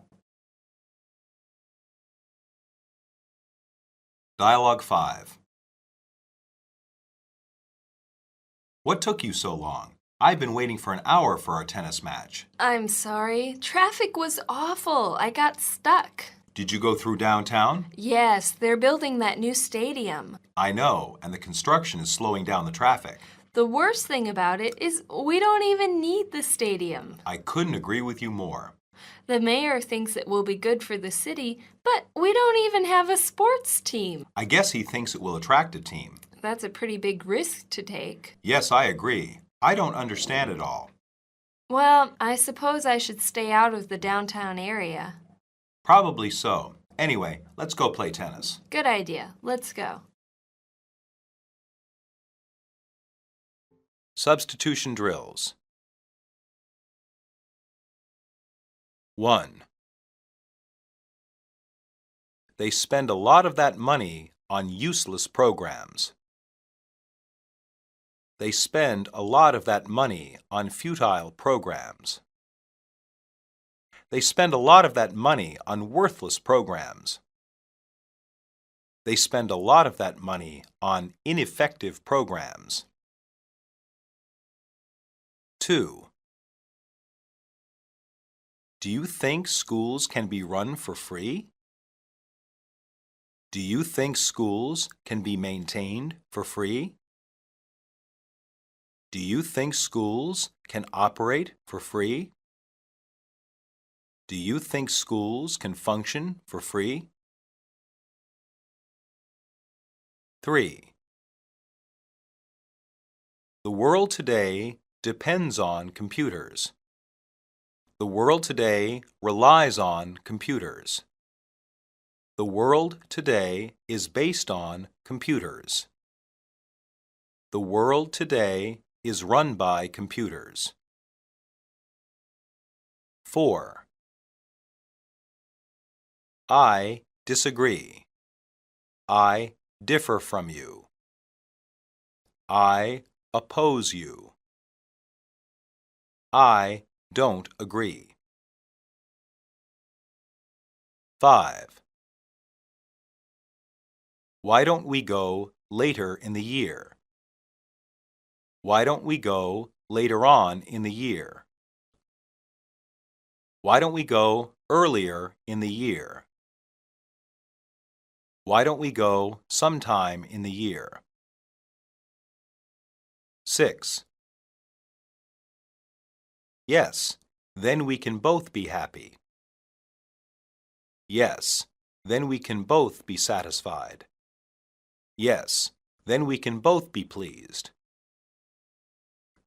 Dialogue 5. What took you so long? I've been waiting for an hour for our tennis match. I'm sorry. Traffic was awful. I got stuck. Did you go through downtown? Yes, they're building that new stadium. I know, and the construction is slowing down the traffic. The worst thing about it is we don't even need the stadium. I couldn't agree with you more. The mayor thinks it will be good for the city, but we don't even have a sports team. I guess he thinks it will attract a team. That's a pretty big risk to take. Yes, I agree. I don't understand it all. Well, I suppose I should stay out of the downtown area. Probably so. Anyway, let's go play tennis. Good idea. Let's go. Substitution drills. 1. They spend a lot of that money on useless programs. They spend a lot of that money on futile programs. They spend a lot of that money on worthless programs. They spend a lot of that money on ineffective programs. 2. Do you think schools can be run for free? Do you think schools can be maintained for free? Do you think schools can operate for free? Do you think schools can function for free? 3. The world today depends on computers. The world today relies on computers. The world today is based on computers. The world today is run by computers. 4. I disagree. I differ from you. I oppose you. I don't agree. 5. Why don't we go later in the year? Why don't we go later on in the year? Why don't we go earlier in the year? Why don't we go sometime in the year? 6. Yes, then we can both be happy. Yes, then we can both be satisfied. Yes, then we can both be pleased.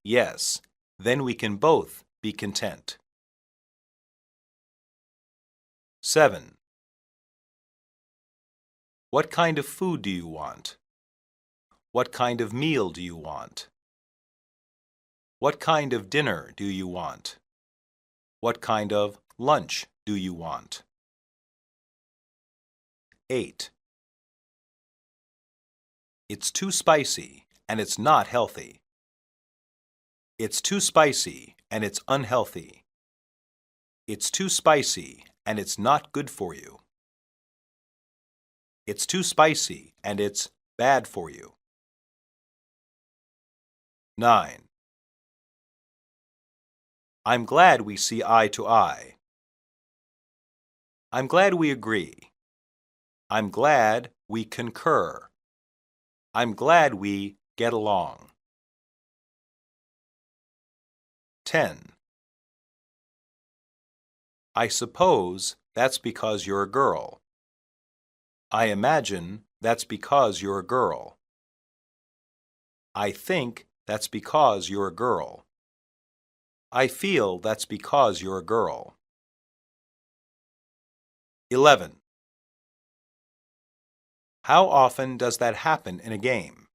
Yes, then we can both be content. 7. What kind of food do you want? What kind of meal do you want? What kind of dinner do you want? What kind of lunch do you want? 8. It's too spicy and it's not healthy. It's too spicy and it's unhealthy. It's too spicy and it's not good for you. It's too spicy and it's bad for you. 9. I'm glad we see eye to eye. I'm glad we agree. I'm glad we concur. I'm glad we get along. 10. I suppose that's because you're a girl. I imagine that's because you're a girl. I think that's because you're a girl. I feel that's because you're a girl. 11. How often does that happen in a game?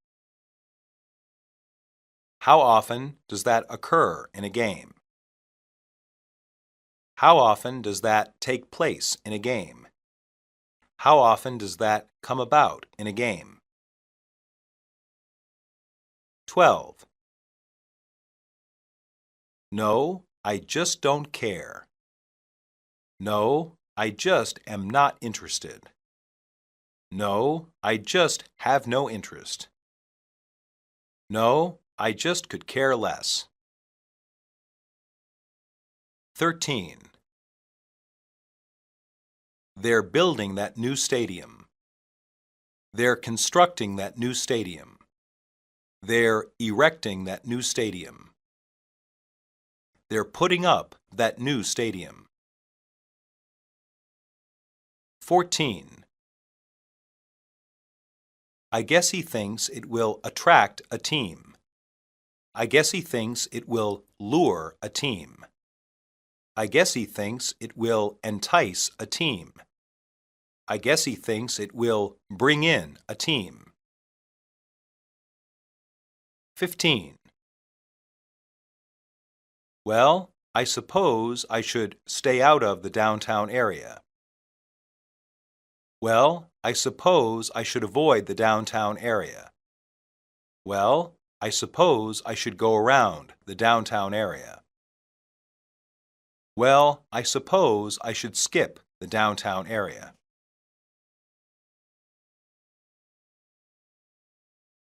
How often does that occur in a game? How often does that take place in a game? How often does that come about in a game? 12. No, I just don't care. No, I just am not interested. No, I just have no interest. No, I just could care less. 13. They're building that new stadium. They're constructing that new stadium. They're erecting that new stadium. They're putting up that new stadium. 14. I guess he thinks it will attract a team. I guess he thinks it will lure a team. I guess he thinks it will entice a team. I guess he thinks it will bring in a team. 15. Well, I suppose I should stay out of the downtown area. Well, I suppose I should avoid the downtown area. Well, I suppose I should go around the downtown area. Well, I suppose I should skip the downtown area.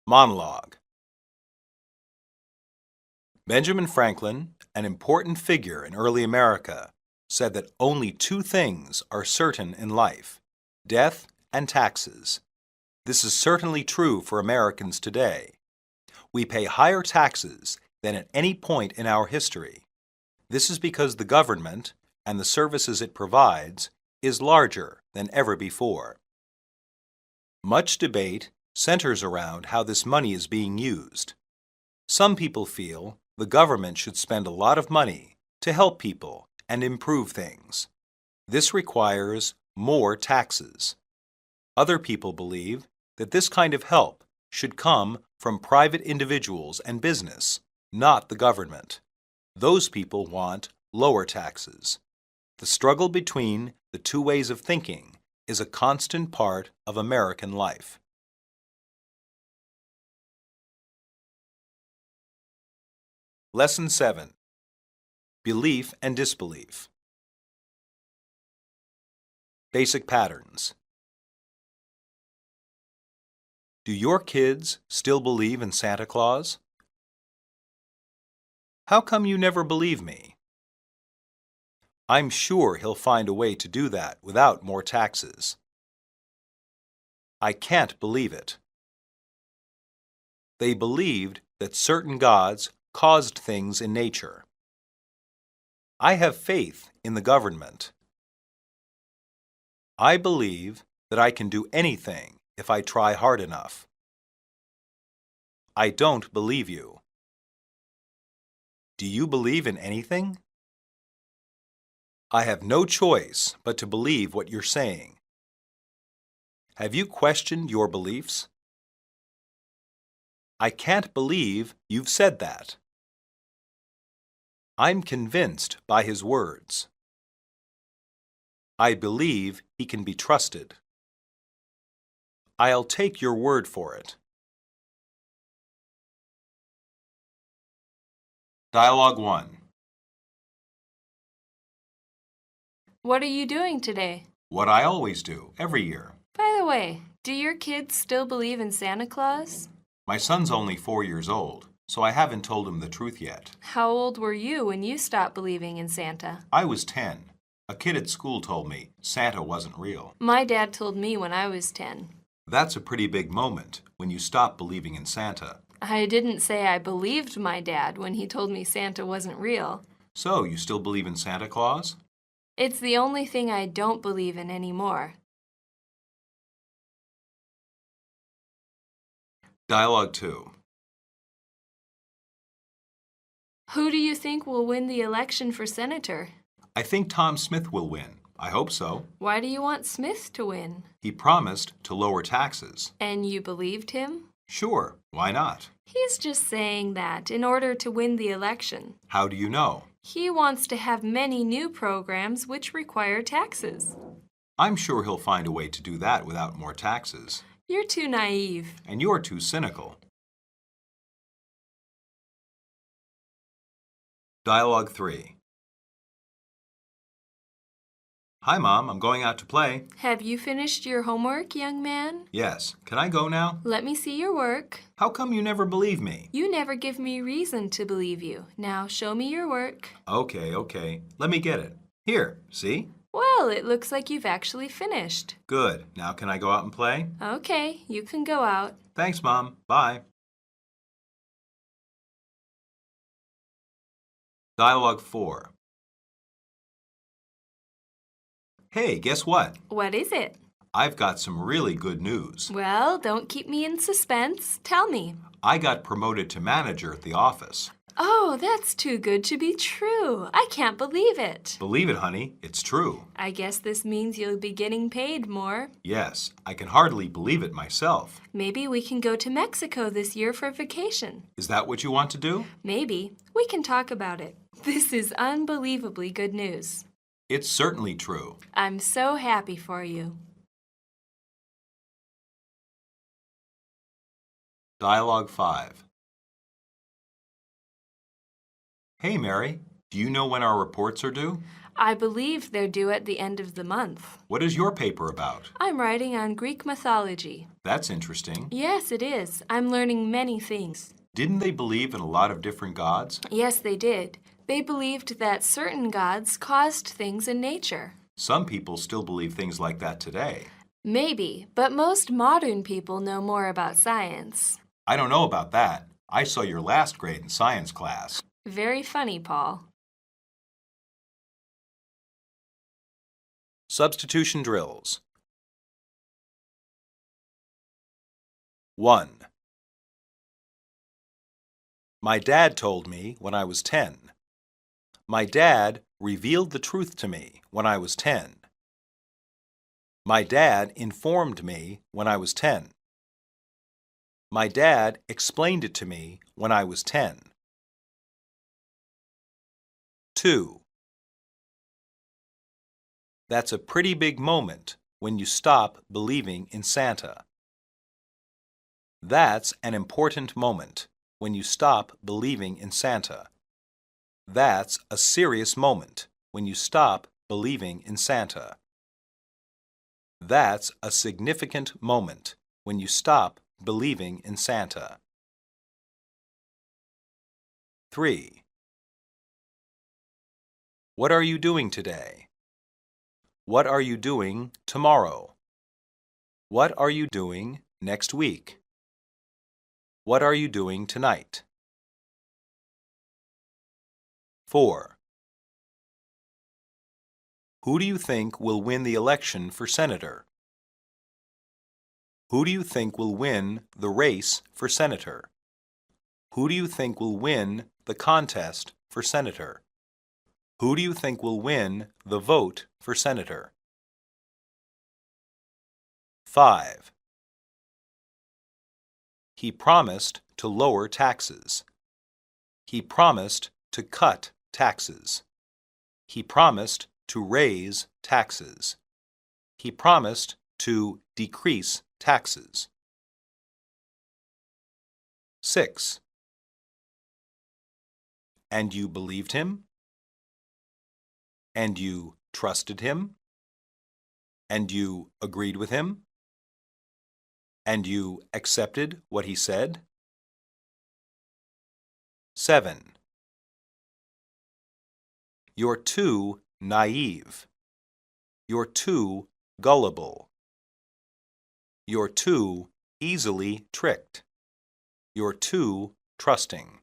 Monologue. Benjamin Franklin, an important figure in early America, said that only two things are certain in life: death and taxes. This is certainly true for Americans today. We pay higher taxes than at any point in our history. This is because the government and the services it provides is larger than ever before. Much debate centers around how this money is being used. Some people feel the government should spend a lot of money to help people and improve things. This requires more taxes. Other people believe that this kind of help should come from private individuals and business, not the government. Those people want lower taxes. The struggle between the two ways of thinking is a constant part of American life. Lesson 7. Belief and Disbelief. Basic patterns. Do your kids still believe in Santa Claus? How come you never believe me? I'm sure he'll find a way to do that without more taxes. I can't believe it. They believed that certain gods caused things in nature. I have faith in the government. I believe that I can do anything if I try hard enough. I don't believe you. Do you believe in anything? I have no choice but to believe what you're saying. Have you questioned your beliefs? I can't believe you've said that. I'm convinced by his words. I believe he can be trusted. I'll take your word for it. Dialogue 1. What are you doing today? What I always do, every year. By the way, do your kids still believe in Santa Claus? My son's only 4 years old, so I haven't told him the truth yet. How old were you when you stopped believing in Santa? I was 10. A kid at school told me Santa wasn't real. My dad told me when I was 10. That's a pretty big moment when you stop believing in Santa. I didn't say I believed my dad when he told me Santa wasn't real. So, you still believe in Santa Claus? It's the only thing I don't believe in anymore. Dialogue 2. Who do you think will win the election for senator? I think Tom Smith will win. I hope so. Why do you want Smith to win? He promised to lower taxes. And you believed him? Sure, why not? He's just saying that in order to win the election. How do you know? He wants to have many new programs which require taxes. I'm sure he'll find a way to do that without more taxes. You're too naive. And you're too cynical. Dialogue 3. Hi, Mom. I'm going out to play. Have you finished your homework, young man? Yes. Can I go now? Let me see your work. How come you never believe me? You never give me reason to believe you. Now show me your work. Okay. Let me get it. Here, see? Well, it looks like you've actually finished. Good. Now can I go out and play? Okay, you can go out. Thanks, Mom. Bye. Dialogue 4. Hey, guess what? What is it? I've got some really good news. Well, don't keep me in suspense. Tell me. I got promoted to manager at the office. Oh, that's too good to be true. I can't believe it. Believe it, honey. It's true. I guess this means you'll be getting paid more. Yes, I can hardly believe it myself. Maybe we can go to Mexico this year for vacation. Is that what you want to do? Maybe. We can talk about it. This is unbelievably good news. It's certainly true. I'm so happy for you. Dialogue 5. Hey, Mary, do you know when our reports are due? I believe they're due at the end of the month. What is your paper about? I'm writing on Greek mythology. That's interesting. Yes, it is. I'm learning many things. Didn't they believe in a lot of different gods? Yes, they did. They believed that certain gods caused things in nature. Some people still believe things like that today. Maybe, but most modern people know more about science. I don't know about that. I saw your last grade in science class. Very funny, Paul. Substitution drills. 1. My dad told me when I was 10. My dad revealed the truth to me when I was 10. My dad informed me when I was 10. My dad explained it to me when I was 10. 2. That's a pretty big moment when you stop believing in Santa. That's an important moment when you stop believing in Santa. That's a serious moment when you stop believing in Santa. That's a significant moment when you stop believing in Santa. 3. What are you doing today? What are you doing tomorrow? What are you doing next week? What are you doing tonight? 4. Who do you think will win the election for senator? Who do you think will win the race for senator? Who do you think will win the contest for senator? Who do you think will win the vote for senator? 5. He promised to lower taxes. He promised to cut taxes. He promised to raise taxes. He promised to decrease taxes. 6. And you believed him? And you trusted him? And you agreed with him? And you accepted what he said? 7. You're too naive. You're too gullible. You're too easily tricked. You're too trusting.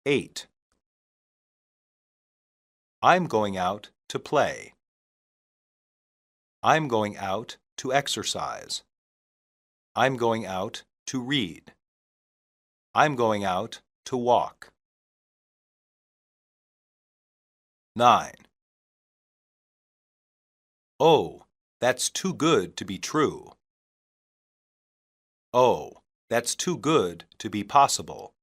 8. I'm going out to play. I'm going out to exercise. I'm going out to read. I'm going out to walk. 9. Oh, that's too good to be true. Oh, that's too good to be possible.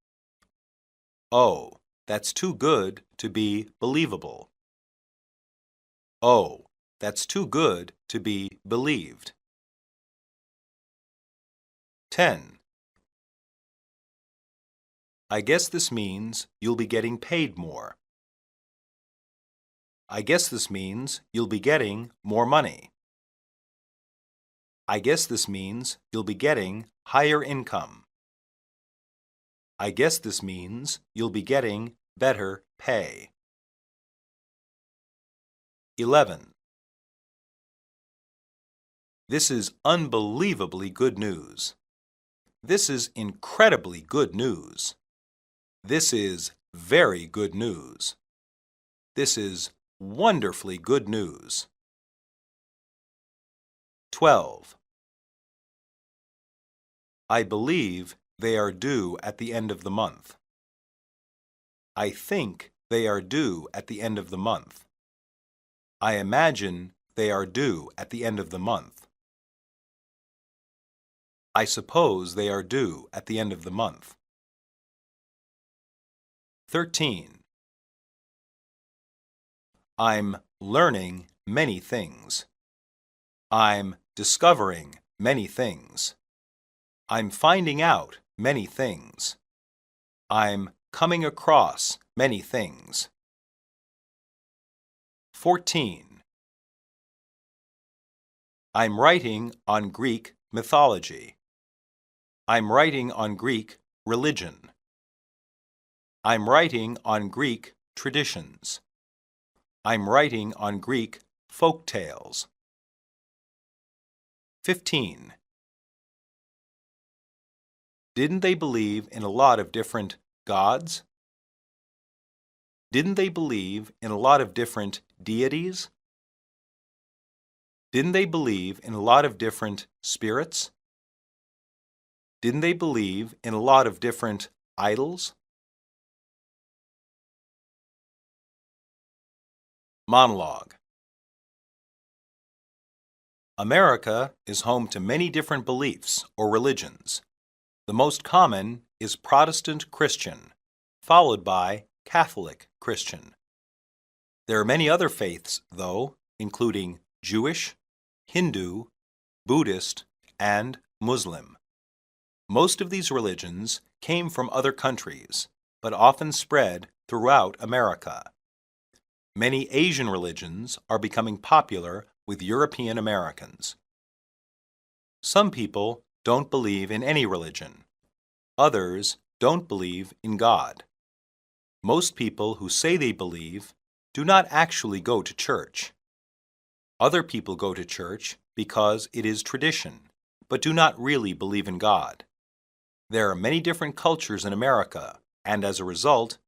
Oh, that's too good to be believable. Oh, that's too good to be believed. 10. I guess this means you'll be getting paid more. I guess this means you'll be getting more money. I guess this means you'll be getting higher income. I guess this means you'll be getting better pay. 11. This is unbelievably good news. This is incredibly good news. This is very good news. This is wonderfully good news. 12. I believe they are due at the end of the month. I think they are due at the end of the month. I imagine they are due at the end of the month. I suppose they are due at the end of the month. 13. I'm learning many things. I'm discovering many things. I'm finding out many things. I'm coming across many things. 14. I'm writing on Greek mythology. I'm writing on Greek religion. I'm writing on Greek traditions. I'm writing on Greek folk tales. 15. Didn't they believe in a lot of different gods? Didn't they believe in a lot of different deities? Didn't they believe in a lot of different spirits? Didn't they believe in a lot of different idols? Monologue. America is home to many different beliefs or religions. The most common is Protestant Christian, followed by Catholic Christian. There are many other faiths, though, including Jewish, Hindu, Buddhist, and Muslim. Most of these religions came from other countries, but often spread throughout America. Many Asian religions are becoming popular with European Americans. Some people don't believe in any religion. Others don't believe in God. Most people who say they believe do not actually go to church. Other people go to church because it is tradition, but do not really believe in God. There are many different cultures in America, and as a result,